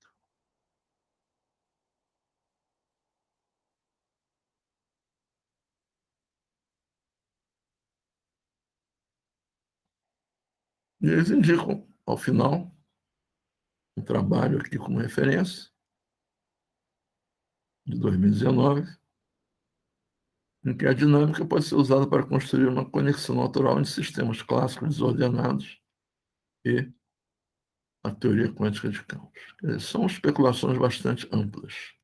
S1: E eles indicam, ao final, um trabalho aqui como referência, de 2019, em que a dinâmica pode ser usada para construir uma conexão natural entre sistemas clássicos desordenados e a teoria quântica de campos. São especulações bastante amplas.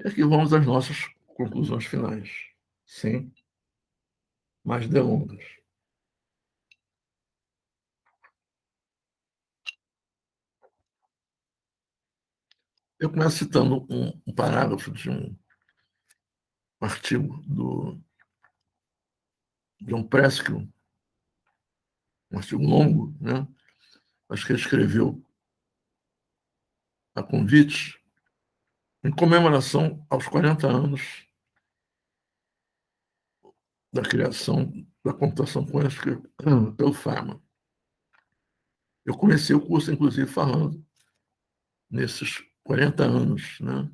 S1: E aqui vamos às nossas conclusões finais, sem mais delongas. Eu começo citando um parágrafo de um artigo do John Preskill, um artigo longo, né? Acho que ele escreveu a convite em comemoração aos 40 anos da criação da computação quântica pelo Feynman. Eu comecei o curso, inclusive, falando nesses 40 anos, né,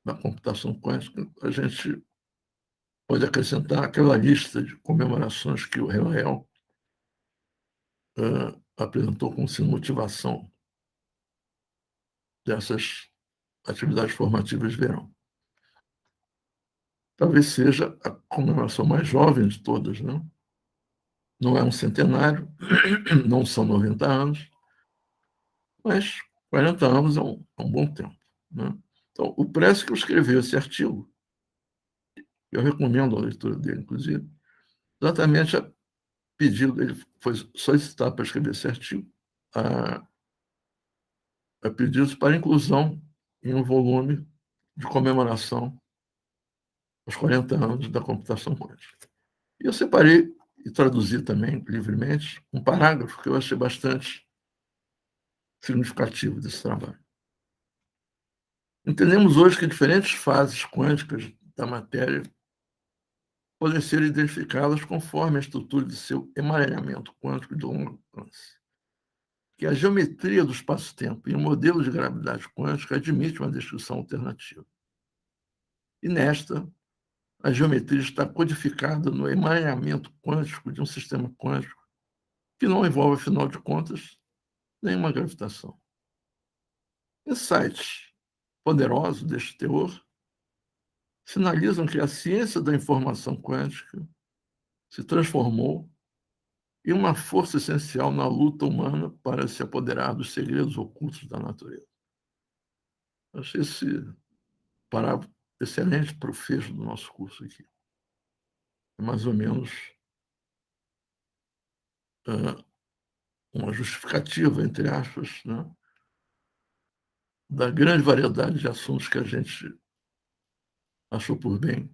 S1: da computação quântica. A gente pode acrescentar aquela lista de comemorações que o Hillel apresentou como sendo motivação dessas atividades formativas de verão. Talvez seja a comemoração mais jovem de todas, né? Não é um centenário, não são 90 anos, mas 40 anos é um bom tempo, né? Então, o Preskill escreveu esse artigo, eu recomendo a leitura dele, inclusive, exatamente a pedido dele, foi solicitado para escrever esse artigo, a pedidos para inclusão em um volume de comemoração aos 40 anos da computação quântica. E eu separei e traduzi também, livremente, um parágrafo que eu achei bastante significativo desse trabalho. Entendemos hoje que diferentes fases quânticas da matéria podem ser identificadas conforme a estrutura de seu emaranhamento quântico de longo alcance. Que a geometria do espaço-tempo e o modelo de gravidade quântica admite uma descrição alternativa. E nesta, a geometria está codificada no emaranhamento quântico de um sistema quântico que não envolve, afinal de contas, nenhuma gravitação. Insights poderosos deste teor sinalizam que a ciência da informação quântica se transformou em uma força essencial na luta humana para se apoderar dos segredos ocultos da natureza. Achei esse parágrafo excelente para o fecho do nosso curso aqui. É mais ou menos uma justificativa, entre aspas, né, da grande variedade de assuntos que a gente achou por bem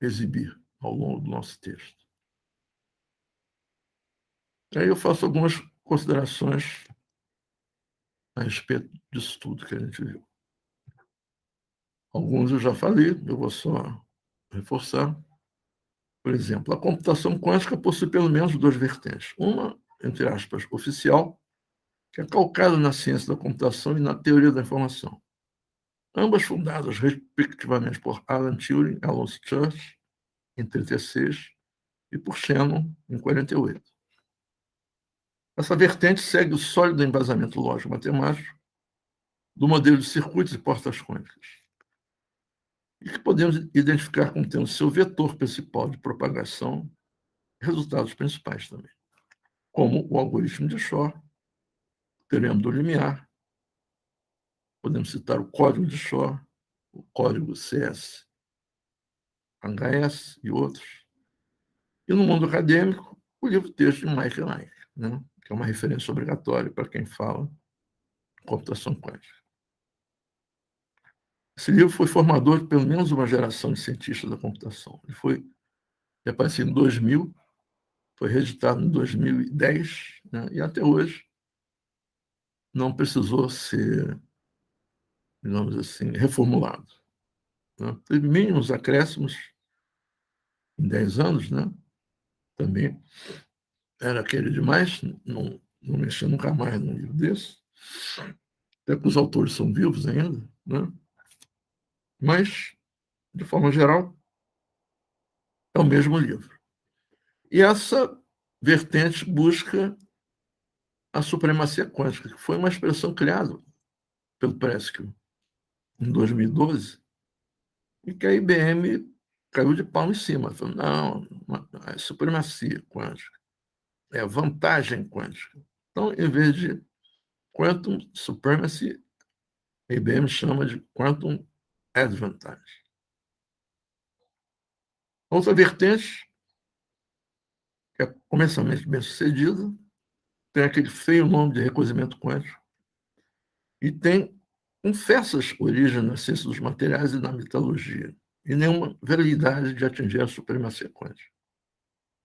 S1: exibir ao longo do nosso texto. Aí eu faço algumas considerações a respeito disso tudo que a gente viu. Alguns eu já falei, eu vou só reforçar. Por exemplo, a computação quântica possui pelo menos duas vertentes. Uma, entre aspas, oficial, que é calcada na ciência da computação e na teoria da informação. Ambas fundadas, respectivamente, por Alan Turing e Alan Church, em 1936, e por Shannon, em 1948. Essa vertente segue o sólido embasamento lógico-matemático do modelo de circuitos e portas quânticas, e que podemos identificar como tendo seu vetor principal de propagação resultados principais também, como o algoritmo de Shor, o teorema do limiar, podemos citar o código de Shor, o código CS, HS e outros. E no mundo acadêmico, o livro-texto de Michael Naik, né, que é uma referência obrigatória para quem fala de computação quântica. Esse livro foi formador de pelo menos uma geração de cientistas da computação. Ele apareceu em 2000, foi reeditado em 2010, né, e até hoje não precisou ser, digamos assim, reformulado, né? Teve mínimos acréscimos em 10 anos, né? Também era aquele demais, não mexia nunca mais num livro desse, até que os autores são vivos ainda, né? Mas, de forma geral, é o mesmo livro. E essa vertente busca a supremacia quântica, que foi uma expressão criada pelo Preskill em 2012, e que a IBM caiu de pau em cima. Falou, não, é supremacia quântica, é vantagem quântica. Então, em vez de quantum supremacy, a IBM chama de quantum advantage. Outra vertente, que é comercialmente bem sucedida, tem aquele feio nome de recolhimento quântico, e tem confessas origens na ciência dos materiais e na metalurgia, e nenhuma veleidade de atingir a supremacia quântica,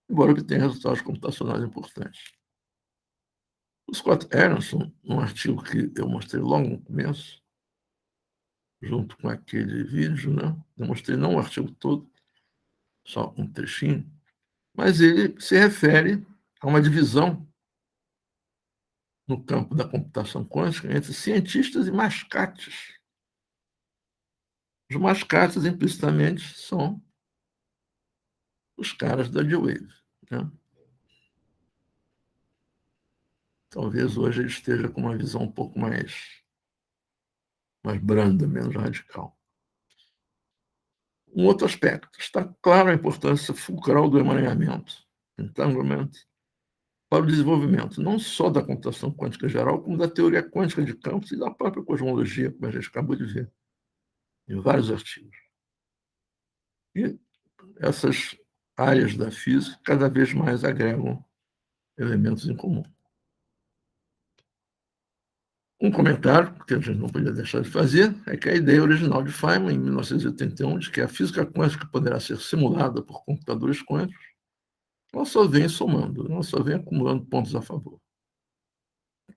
S1: embora obtenha resultados computacionais importantes. O Scott Aronson, num artigo que eu mostrei logo no começo, junto com aquele vídeo, né? Eu mostrei não o artigo todo, só um trechinho, mas ele se refere a uma divisão no campo da computação quântica entre cientistas e mascates. Os mascates, implicitamente, são os caras da D-Wave, né? Talvez hoje ele esteja com uma visão um pouco mais branda, menos radical. Um outro aspecto, está claro a importância fulcral do emaranhamento, entanglement, para o desenvolvimento não só da computação quântica geral, como da teoria quântica de campos e da própria cosmologia, como a gente acabou de ver em vários artigos. E essas áreas da física cada vez mais agregam elementos em comum. Um comentário que a gente não podia deixar de fazer é que a ideia original de Feynman, em 1981, de que a física quântica poderá ser simulada por computadores quânticos, ela só vem somando, ela só vem acumulando pontos a favor.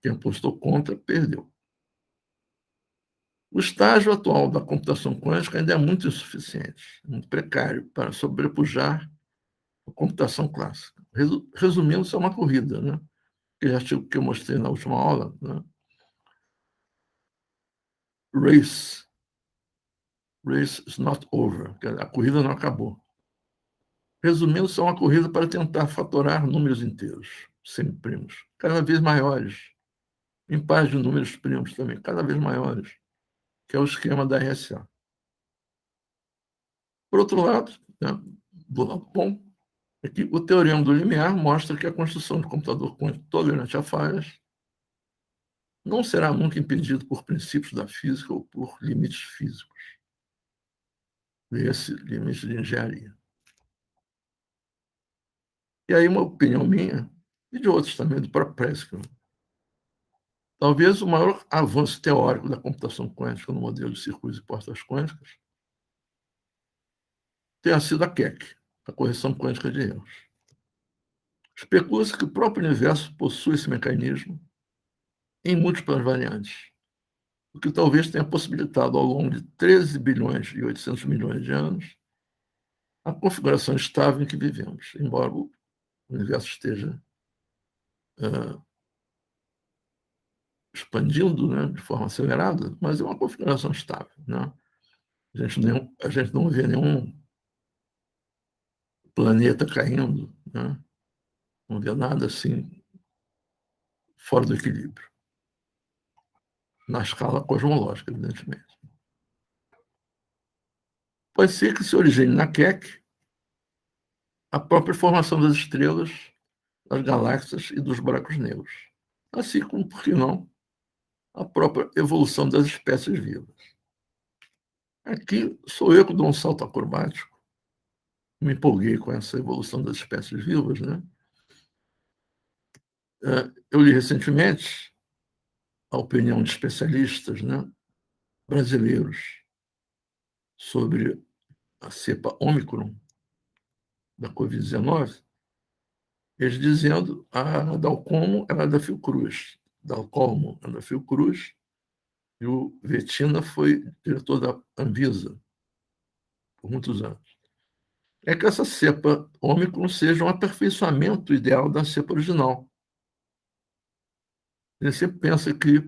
S1: Quem apostou contra, perdeu. O estágio atual da computação quântica ainda é muito insuficiente, muito precário para sobrepujar a computação clássica. Resumindo, isso é uma corrida, né? Aquele artigo que eu mostrei na última aula, né? Race is not over. A corrida não acabou. Resumindo, isso é uma corrida para tentar fatorar números inteiros, semiprimos, cada vez maiores, em pares de números primos também, cada vez maiores, que é o esquema da RSA. Por outro lado, né, do lado bom, é que o teorema do limiar mostra que a construção de computador quântico tolerante a falhas não será nunca impedido por princípios da física ou por limites físicos, esse limite de engenharia. E aí uma opinião minha, e de outros também, do próprio Pressman, talvez o maior avanço teórico da computação quântica no modelo de circuitos e portas quânticas tenha sido a Keck, a correção quântica de erros. Especula-se que o próprio universo possui esse mecanismo em múltiplas variantes, o que talvez tenha possibilitado, ao longo de 13 bilhões e 800 milhões de anos, a configuração estável em que vivemos, embora o universo esteja expandindo, né, de forma acelerada, mas é uma configuração estável, né? A gente não vê nenhum planeta caindo, né? Não vê nada assim fora do equilíbrio, na escala cosmológica, evidentemente. Pode ser que se origine na Keck a própria formação das estrelas, das galáxias e dos buracos negros, assim como, por que não, a própria evolução das espécies vivas. Aqui sou eu que dou um salto acrobático, me empolguei com essa evolução das espécies vivas, né? Eu li recentemente a opinião de especialistas, né, brasileiros sobre a cepa Ômicron da Covid-19, eles dizendo a Dalcomo era da Fiocruz, Dalcomo era da Fiocruz, e o Vetina foi diretor da Anvisa por muitos anos. É que essa cepa Ômicron seja um aperfeiçoamento ideal da cepa original. Ele sempre pensa que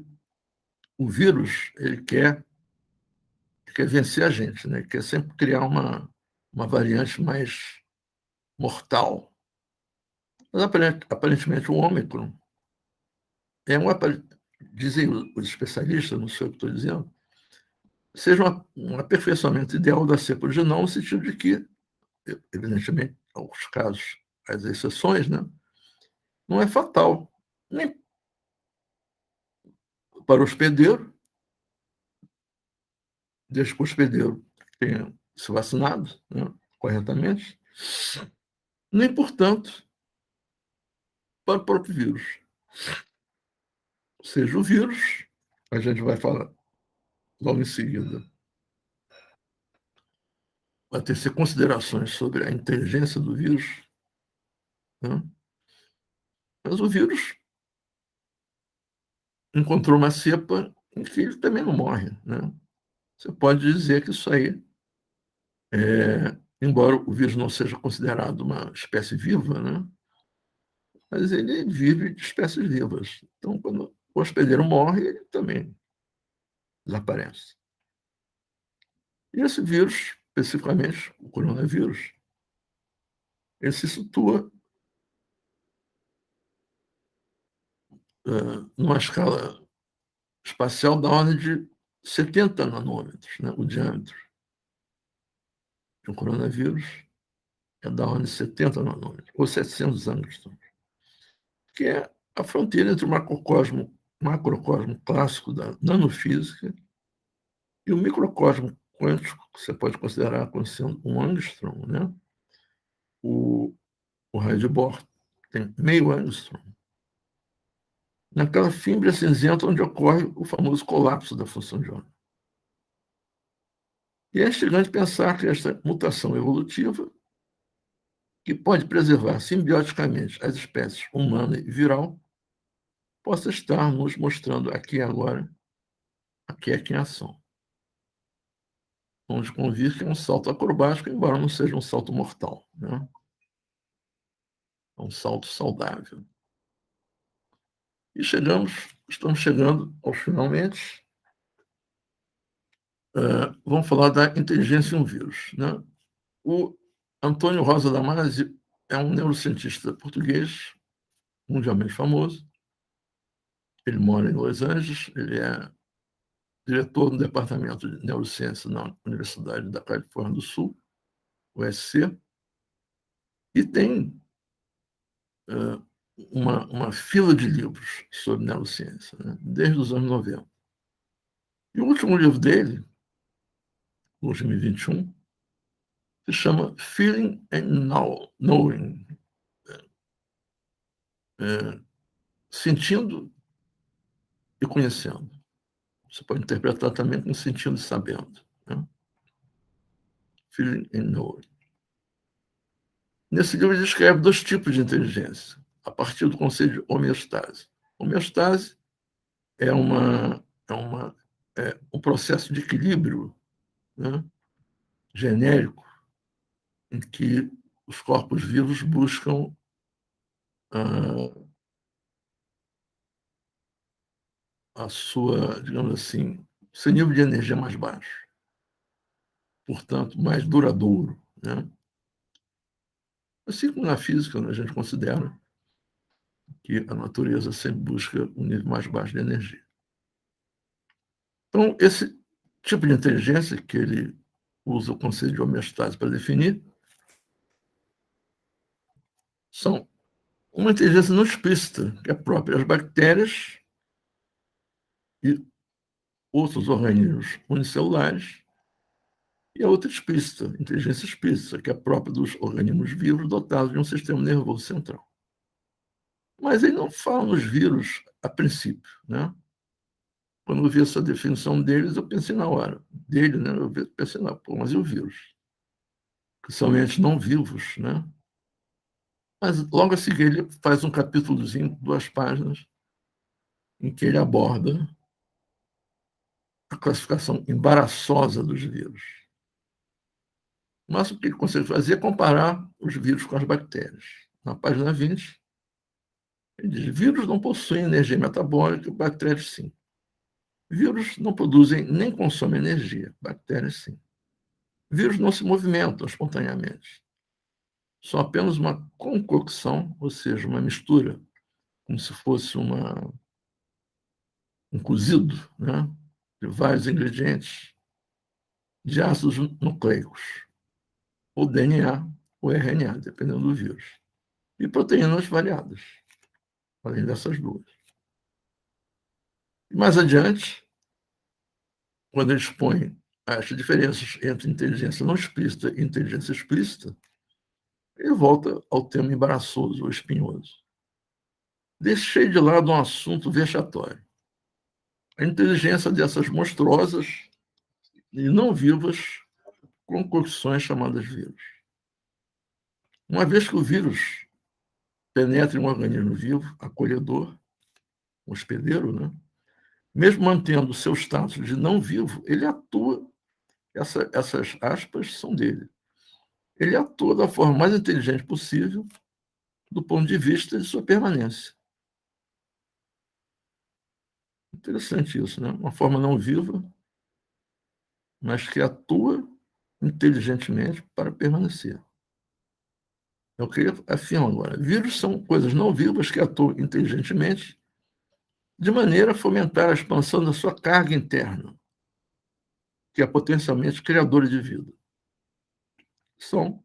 S1: o vírus ele quer vencer a gente, né? Ele quer sempre criar uma variante mais mortal. Mas, aparentemente, o Ômicron é dizem os especialistas, não sei o que estou dizendo, seja um aperfeiçoamento ideal da cepa original, no sentido de que, evidentemente, alguns casos, as exceções, né, não é fatal, nem para o hospedeiro, desde que o hospedeiro tenha se vacinado, né, corretamente, nem, portanto, para o próprio vírus. Ou seja, o vírus a gente vai falar logo em seguida. Vai tecer considerações sobre a inteligência do vírus, né? Mas o vírus encontrou uma cepa em que ele também não morre, né? Você pode dizer que isso aí, embora o vírus não seja considerado uma espécie viva, né? Mas ele vive de espécies vivas. Então, quando o hospedeiro morre, ele também desaparece. E esse vírus, especificamente o coronavírus, ele se situa numa escala espacial da ordem de 70 nanômetros, né? O diâmetro de um coronavírus é da ordem de 70 nanômetros, ou 700 angstroms, que é a fronteira entre o macrocosmo clássico da nanofísica e o microcosmo quântico, que você pode considerar como sendo um angstrom, né? O raio de Bohr tem meio angstrom. Naquela fímbria cinzenta onde ocorre o famoso colapso da função de onda. E é instigante pensar que esta mutação evolutiva, que pode preservar simbioticamente as espécies humana e viral, possa estar nos mostrando aqui e agora a quieto em ação. Vamos convir que é um salto acrobático, embora não seja um salto mortal, né? É um salto saudável. E estamos chegando aos finalmente. Vamos falar da inteligência em um vírus, né? O Antônio Rosa Damasio é um neurocientista português, mundialmente famoso. Ele mora em Los Angeles, ele é diretor do Departamento de Neurociência na Universidade da Califórnia do Sul, USC, e tem uma fila de livros sobre neurociência, né, desde os anos 90. E o último livro dele, 2021, se chama Feeling and Knowing, sentindo e conhecendo. Você pode interpretar também como sentindo e sabendo, né? Feeling and Knowing. Nesse livro ele descreve dois tipos de inteligência, a partir do conceito de homeostase. Homeostase é um processo de equilíbrio, né, genérico, em que os corpos vivos buscam a sua, digamos assim, seu nível de energia mais baixo, portanto, mais duradouro, né? Assim como na física, né, a gente considera que a natureza sempre busca um nível mais baixo de energia. Então, esse tipo de inteligência, que ele usa o conceito de homeostase para definir, são uma inteligência não explícita, que é própria das bactérias e outros organismos unicelulares, e a outra explícita, inteligência explícita, que é própria dos organismos vivos dotados de um sistema nervoso central. Mas ele não fala nos vírus a princípio, né? Quando eu vi essa definição deles, eu pensei na hora. Dele, né? Eu pensei, mas e o vírus? Que são entes não vivos, né? Mas logo a seguir ele faz um capítulozinho, 2 páginas, em que ele aborda a classificação embaraçosa dos vírus. O máximo que ele consegue fazer é comparar os vírus com as bactérias. Na página 20, ele diz: vírus não possuem energia metabólica, bactérias sim. Vírus não produzem nem consomem energia, bactérias sim. Vírus não se movimentam espontaneamente. São apenas uma concoção, ou seja, uma mistura, como se fosse um cozido, né, de vários ingredientes, de ácidos nucleicos, ou DNA, ou RNA, dependendo do vírus, e proteínas variadas, além dessas duas. E mais adiante, quando ele expõe as diferenças entre inteligência não explícita e inteligência explícita, ele volta ao tema embaraçoso ou espinhoso. Deixei de lado um assunto vexatório. a inteligência dessas monstruosas e não vivas concocções chamadas vírus. Uma vez que o vírus penetra em um organismo vivo, acolhedor, hospedeiro, né? Mesmo mantendo o seu status de não vivo, ele atua, essas aspas são dele, ele atua da forma mais inteligente possível do ponto de vista de sua permanência. Interessante isso, né? Uma forma não viva, mas que atua inteligentemente para permanecer. É o que eu afirmo agora. Vírus são coisas não vivas que atuam inteligentemente de maneira a fomentar a expansão da sua carga interna, que é potencialmente criadora de vida. São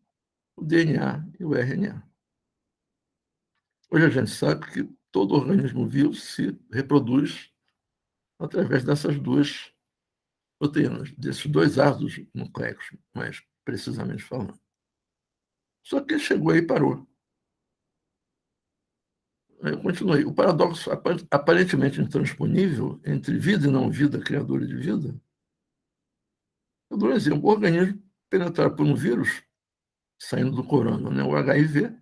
S1: o DNA e o RNA. Hoje a gente sabe que todo organismo vivo se reproduz através dessas duas proteínas, desses dois ácidos nucleicos, mais precisamente falando. Só que ele chegou aí e parou. Aí eu continuei. O paradoxo aparentemente intransponível entre vida e não vida, criadora de vida, eu dou um exemplo. O organismo penetrado por um vírus, saindo do corona, né, o HIV,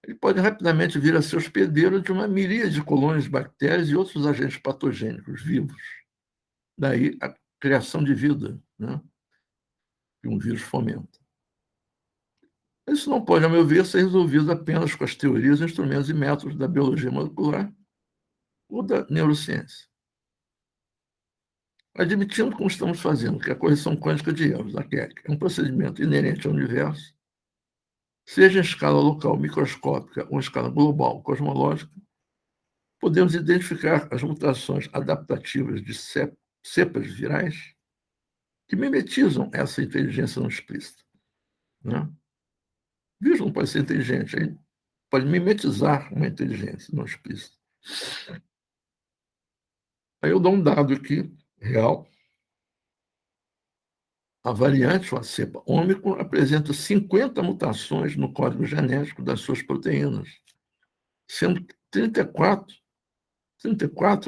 S1: ele pode rapidamente vir a ser hospedeiro de uma miríade de colônias de bactérias e outros agentes patogênicos vivos. Daí a criação de vida, né, que um vírus fomenta. Isso não pode, a meu ver, ser resolvido apenas com as teorias, instrumentos e métodos da biologia molecular ou da neurociência. Admitindo, como estamos fazendo, que a correção quântica de erros, a QEC, é um procedimento inerente ao universo, seja em escala local microscópica ou em escala global cosmológica, podemos identificar as mutações adaptativas de cepas virais que mimetizam essa inteligência não explícita. Né? O vírus não pode ser inteligente, ele pode mimetizar uma inteligência não explícita. Aí eu dou um dado aqui, real. A variante, ou a cepa ômicron, apresenta 50 mutações no código genético das suas proteínas, sendo 34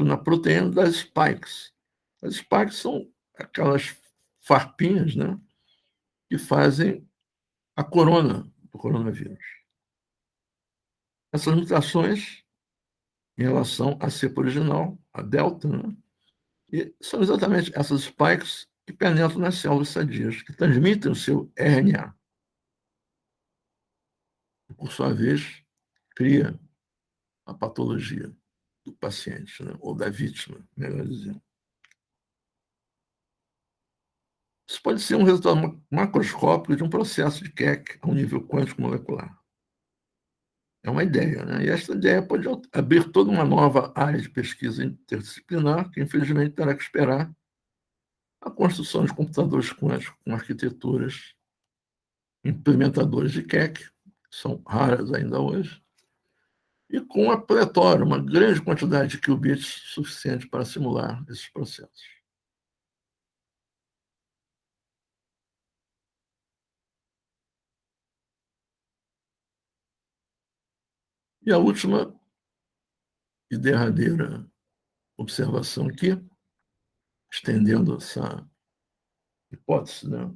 S1: na proteína das spikes. As spikes são aquelas farpinhas, né, que fazem a corona do coronavírus. Essas mutações, em relação à cepa original, a delta, né, e são exatamente essas spikes que penetram nas células sadias, que transmitem o seu RNA. E, por sua vez, cria a patologia do paciente, né, ou da vítima, melhor dizendo. Isso pode ser um resultado macroscópico de um processo de Keck a um nível quântico molecular. É uma ideia, né? E esta ideia pode abrir toda uma nova área de pesquisa interdisciplinar que, infelizmente, terá que esperar a construção de computadores quânticos com arquiteturas implementadores de Keck, que são raras ainda hoje, e com a pletória, uma grande quantidade de qubits suficiente para simular esses processos. E a última e derradeira observação aqui, estendendo essa hipótese, né,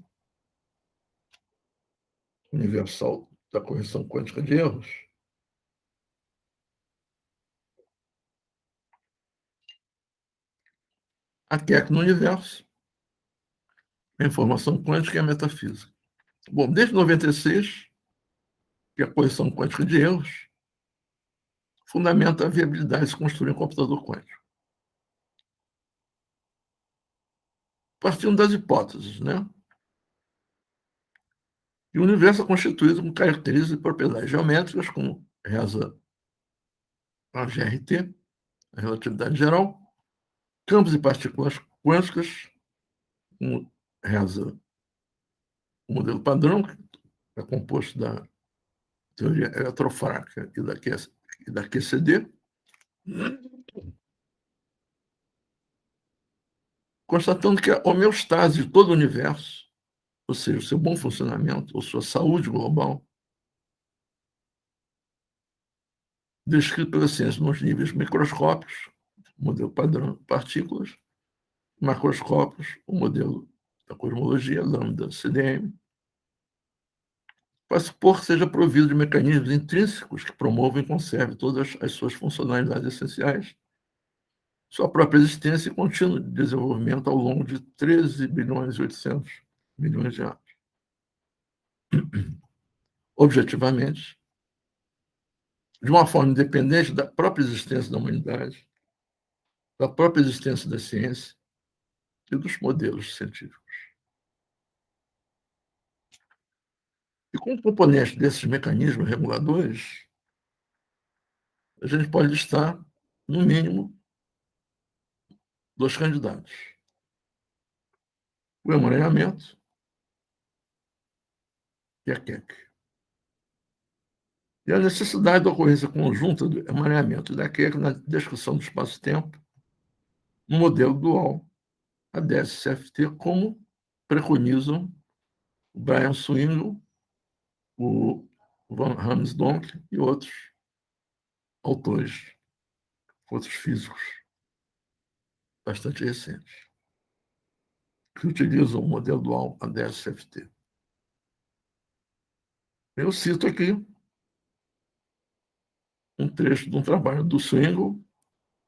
S1: universal da correção quântica de erros, a QEC no universo, a informação quântica e a metafísica. Bom, desde 96, que a correção quântica de erros fundamenta a viabilidade de se construir um computador quântico. Partindo das hipóteses, né? E o universo é constituído com características e propriedades geométricas, como reza a GRT, a relatividade geral, campos e partículas quânticas, como reza o modelo padrão, que é composto da teoria eletrofrágica e da QCD, constatando que a homeostase de todo o universo, ou seja, o seu bom funcionamento, ou sua saúde global, descrito pela ciência nos níveis microscópicos, o modelo padrão de partículas, macroscópios, o modelo da cosmologia, lambda, CDM, para supor que seja provido de mecanismos intrínsecos que promovam e conservem todas as suas funcionalidades essenciais, sua própria existência e contínuo desenvolvimento ao longo de 13 bilhões e 800 milhões de anos. Objetivamente, de uma forma independente da própria existência da humanidade, da própria existência da ciência e dos modelos científicos. E como componente desses mecanismos reguladores, a gente pode listar, no mínimo, dois candidatos: o emaranhamento e a Keck. E a necessidade da ocorrência conjunta do emaranhamento e da Keck na descrição do espaço-tempo, no modelo dual, a DSCFT, como preconizam o Brian Swingle, o Van Ramsdonck e outros autores, outros físicos bastante recentes, que utilizam o modelo dual, a DSCFT. Eu cito aqui um trecho de um trabalho do Swingle,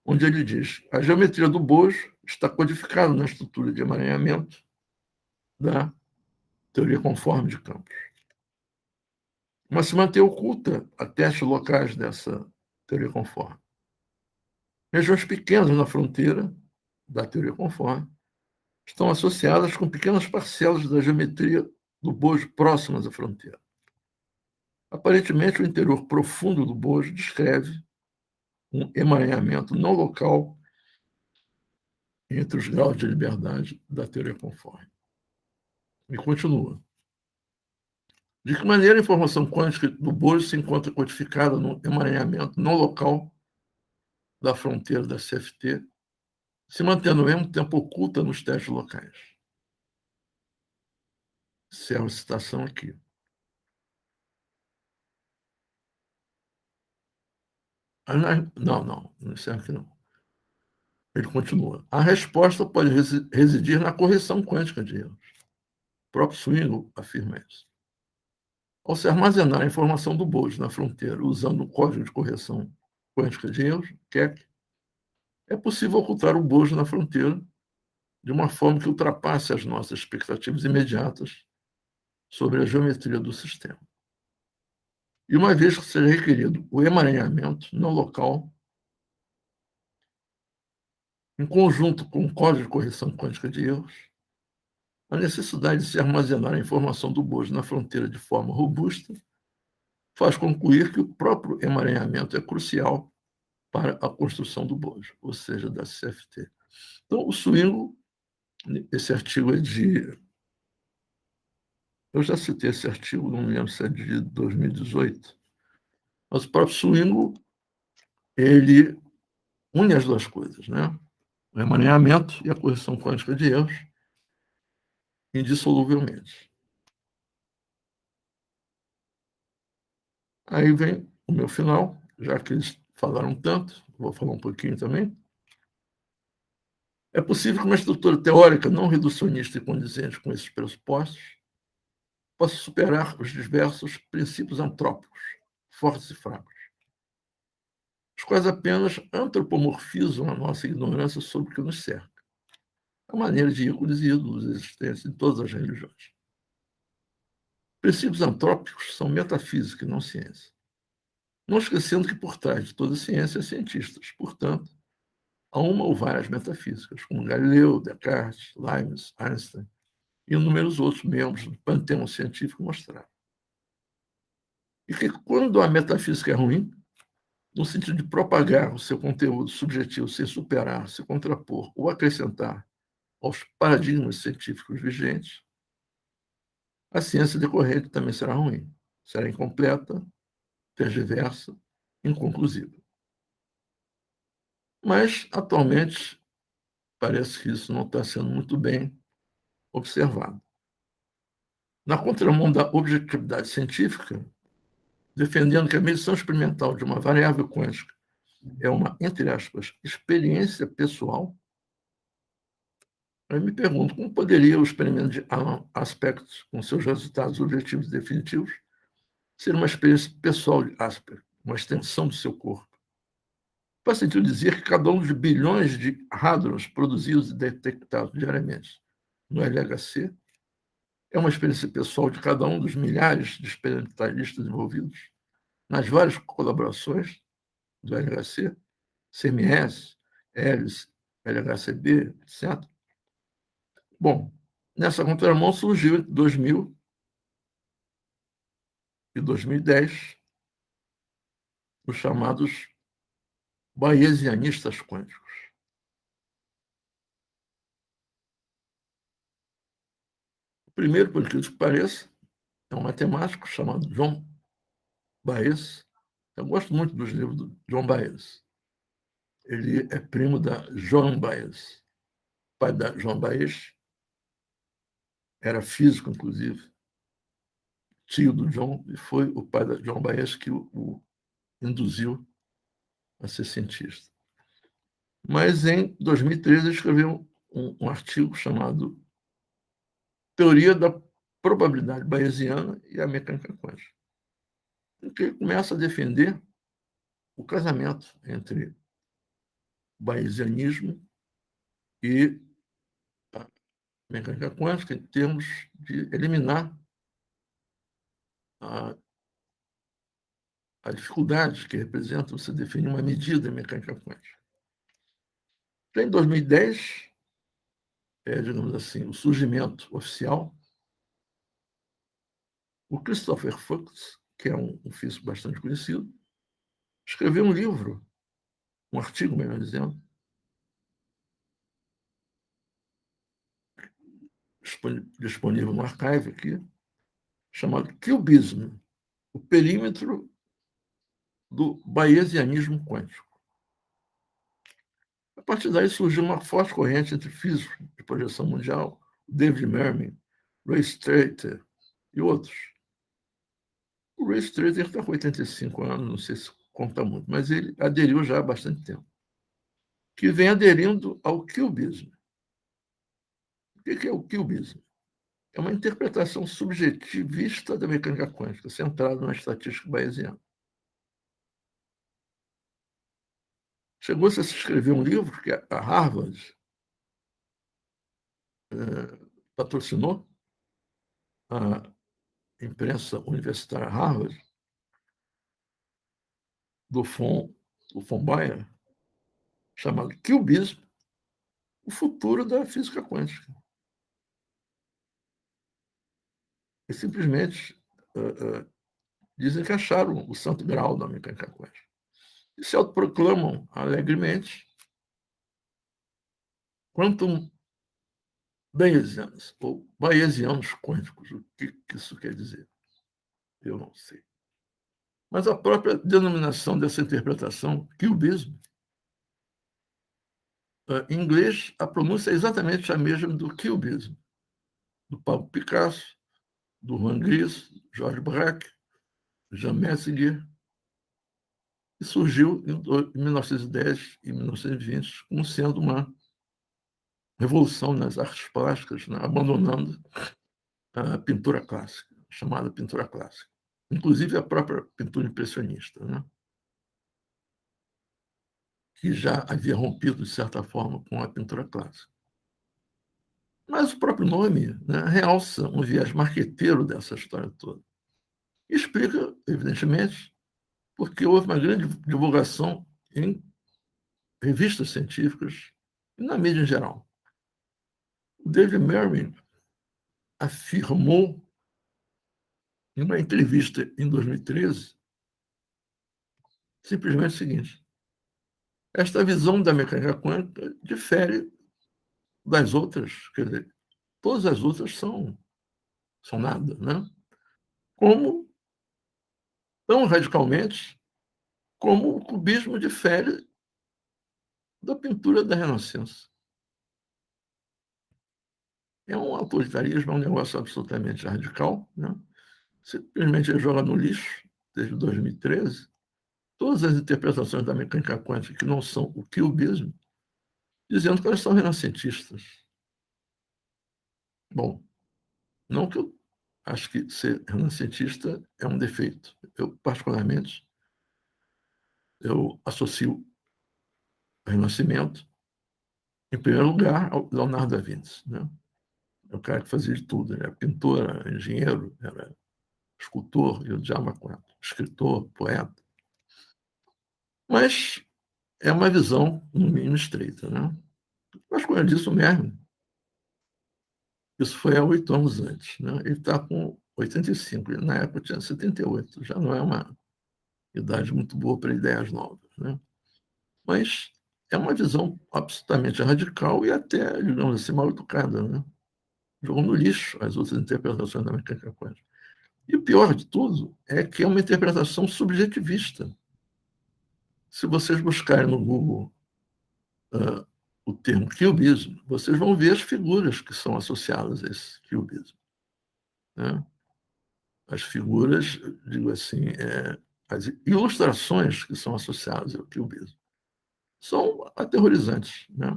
S1: onde ele diz: a geometria do bojo está codificada na estrutura de emaranhamento da teoria conforme de campos, mas se mantém oculta a testes locais dessa teoria conforme. Regiões pequenas na fronteira da teoria conforme estão associadas com pequenas parcelas da geometria do bojo próximas à fronteira. Aparentemente, o interior profundo do bojo descreve um emaranhamento não local entre os graus de liberdade da teoria conforme. E continua. De que maneira a informação quântica do bojo se encontra codificada no emaranhamento não local da fronteira da CFT, se mantendo ao mesmo tempo oculta nos testes locais? Encerro a citação aqui. Não encerro aqui não. Ele continua. A resposta pode residir na correção quântica de erros. O próprio Swingle afirma isso. Ao se armazenar a informação do bojo na fronteira usando o código de correção quântica de erros, Keck, é possível ocultar o bojo na fronteira de uma forma que ultrapasse as nossas expectativas imediatas sobre a geometria do sistema. E uma vez que seja requerido o emaranhamento não local, em conjunto com o código de correção quântica de erros, a necessidade de se armazenar a informação do bojo na fronteira de forma robusta faz concluir que o próprio emaranhamento é crucial para a construção do bojo, ou seja, da CFT. Então, o Swingle, esse artigo é de... Eu já citei esse artigo, não me lembro se é de 2018, mas o próprio Swingle, ele une as duas coisas, né? O emaranhamento e a correção quântica de erros, indissoluvelmente. Aí vem o meu final, já que eles falaram tanto, vou falar um pouquinho também. É possível que uma estrutura teórica não reducionista e condizente com esses pressupostos possa superar os diversos princípios antrópicos, fortes e fracos, os quais apenas antropomorfizam a nossa ignorância sobre o que nos cerca, a maneira de ícones e ídolos existentes em todas as religiões. Princípios antrópicos são metafísica e não ciência. Não esquecendo que por trás de toda ciência há cientistas, portanto, há uma ou várias metafísicas, como Galileu, Descartes, Leibniz, Einstein e inúmeros outros membros do panteão científico mostraram. E que quando a metafísica é ruim, no sentido de propagar o seu conteúdo subjetivo sem superar, se contrapor ou acrescentar aos paradigmas científicos vigentes, a ciência decorrente também será ruim, será incompleta, tergiversa, inconclusiva. Mas, atualmente, parece que isso não está sendo muito bem observado. Na contramão da objetividade científica, defendendo que a medição experimental de uma variável quântica é uma, entre aspas, experiência pessoal, eu me pergunto como poderia o experimento de Alan Aspect, com seus resultados objetivos e definitivos, ser uma experiência pessoal de Asper, uma extensão do seu corpo. Faz sentido dizer que cada um dos bilhões de hadrons produzidos e detectados diariamente no LHC é uma experiência pessoal de cada um dos milhares de experimentalistas envolvidos nas várias colaborações do LHC, CMS, ELIS, LHCb, etc. Bom, nessa contramão surgiu entre 2000 e 2010 os chamados bayesianistas quânticos. O primeiro, por incrível que pareça, é um matemático chamado John Baez. Eu gosto muito dos livros do John Baez. Ele é primo da Joan Baez. O pai da Joan Baez era físico, inclusive, tio do John, e foi o pai da Joan Baez que o induziu a ser cientista. Mas em 2013 ele escreveu um artigo chamado Teoria da Probabilidade Bayesiana e a Mecânica Quântica, em que ele começa a defender o casamento entre bayesianismo e a mecânica quântica em termos de eliminar a dificuldade que representa você definir uma medida em mecânica quântica. Já em 2010, digamos assim, o surgimento oficial, o Christopher Fuchs, que é um físico bastante conhecido, escreveu um livro, um artigo, melhor dizendo, disponível no archive aqui, chamado Cubism, o perímetro do bayesianismo quântico. A partir daí surgiu uma forte corrente entre físicos de projeção mundial, David Mermin, Ray Strater e outros. O Ray Strater está com 85 anos, não sei se conta muito, mas ele aderiu já há bastante tempo, que vem aderindo ao cubismo. O que é o cubismo? É uma interpretação subjetivista da mecânica quântica, centrada na estatística bayesiana. Chegou-se a se escrever um livro que a Harvard patrocinou, a imprensa universitária Harvard, do von Bayer, chamado Cubismo, o futuro da física quântica. E simplesmente dizem que acharam o santo grau da mecânica quântica. E se autoproclamam alegremente quantum bayesianos, ou bayesianos quânticos. O que isso quer dizer? Eu não sei. Mas a própria denominação dessa interpretação, cubismo, em inglês, a pronúncia é exatamente a mesma do cubismo, do Pablo Picasso, do Juan Gris, George Braque, Jean Meslier, e surgiu em 1910 e 1920 como sendo uma revolução nas artes plásticas, né, abandonando a pintura clássica, chamada pintura clássica. Inclusive a própria pintura impressionista, né, que já havia rompido, de certa forma, com a pintura clássica. Mas o próprio nome, né, realça um viés marqueteiro dessa história toda. E explica, evidentemente, porque houve uma grande divulgação em revistas científicas e na mídia em geral. O David Mermin afirmou, em uma entrevista em 2013, simplesmente o seguinte: esta visão da mecânica quântica difere das outras, quer dizer, todas as outras são nada, né? Como, tão radicalmente, como o cubismo difere da pintura da Renascença. É um autoritarismo, é um negócio absolutamente radical, né? Simplesmente ele joga no lixo, desde 2013, todas as interpretações da mecânica quântica que não são o cubismo, dizendo que elas são renascentistas. Bom, não que eu acho que ser renascentista é um defeito. Eu, particularmente, eu associo o Renascimento, em primeiro lugar, ao Leonardo da Vinci, né? É o cara que fazia de tudo. Ele era pintor, era engenheiro, era escultor e o diabo quatro, escritor, poeta. Mas é uma visão, no mínimo, estreita, né? Mas, como eu disse, o Merlin, isso foi há 8 anos antes, né? Ele está com 85, ele, na época tinha 78, já não é uma idade muito boa para ideias novas, né? Mas é uma visão absolutamente radical e até, digamos assim, mal educada, né? Jogou no lixo as outras interpretações da mecânica quântica. E o pior de tudo é que é uma interpretação subjetivista. Se vocês buscarem no Google o termo cubismo, vocês vão ver as figuras que são associadas a esse cubismo, né? As figuras, digo assim, as ilustrações que são associadas ao cubismo são aterrorizantes, né?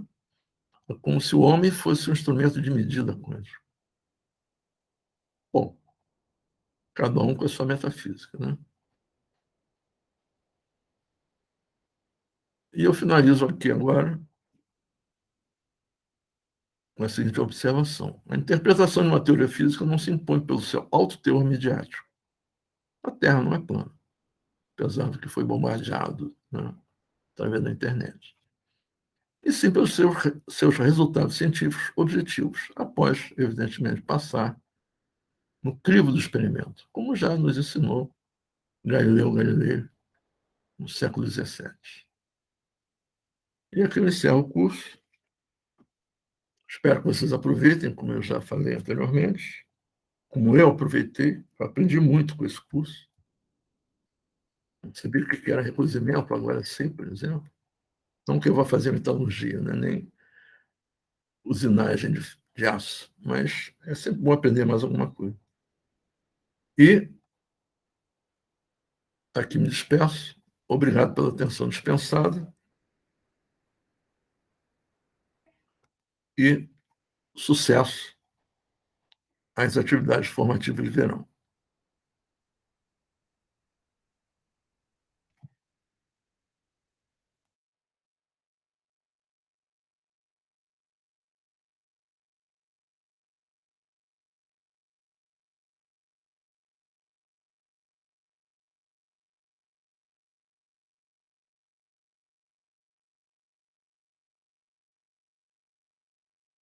S1: É como se o homem fosse um instrumento de medida quântica. Bom, cada um com a sua metafísica, né? E eu finalizo aqui agora com a seguinte observação: a interpretação de uma teoria física não se impõe pelo seu alto teor midiático. A Terra não é plana, apesar do que foi bombardeado, né, através da internet. E sim pelos seus resultados científicos objetivos, após, evidentemente, passar no crivo do experimento, como já nos ensinou Galileu Galilei no século XVII. E aqui eu encerro o curso. Espero que vocês aproveitem, como eu já falei anteriormente, como eu aproveitei, eu aprendi muito com esse curso. Não sabia o que era recozimento, agora sei, por exemplo. Não que eu vá fazer metalurgia, né? Nem usinagem de aço, mas é sempre bom aprender mais alguma coisa. E aqui me despeço. Obrigado pela atenção dispensada e sucesso às atividades formativas de verão.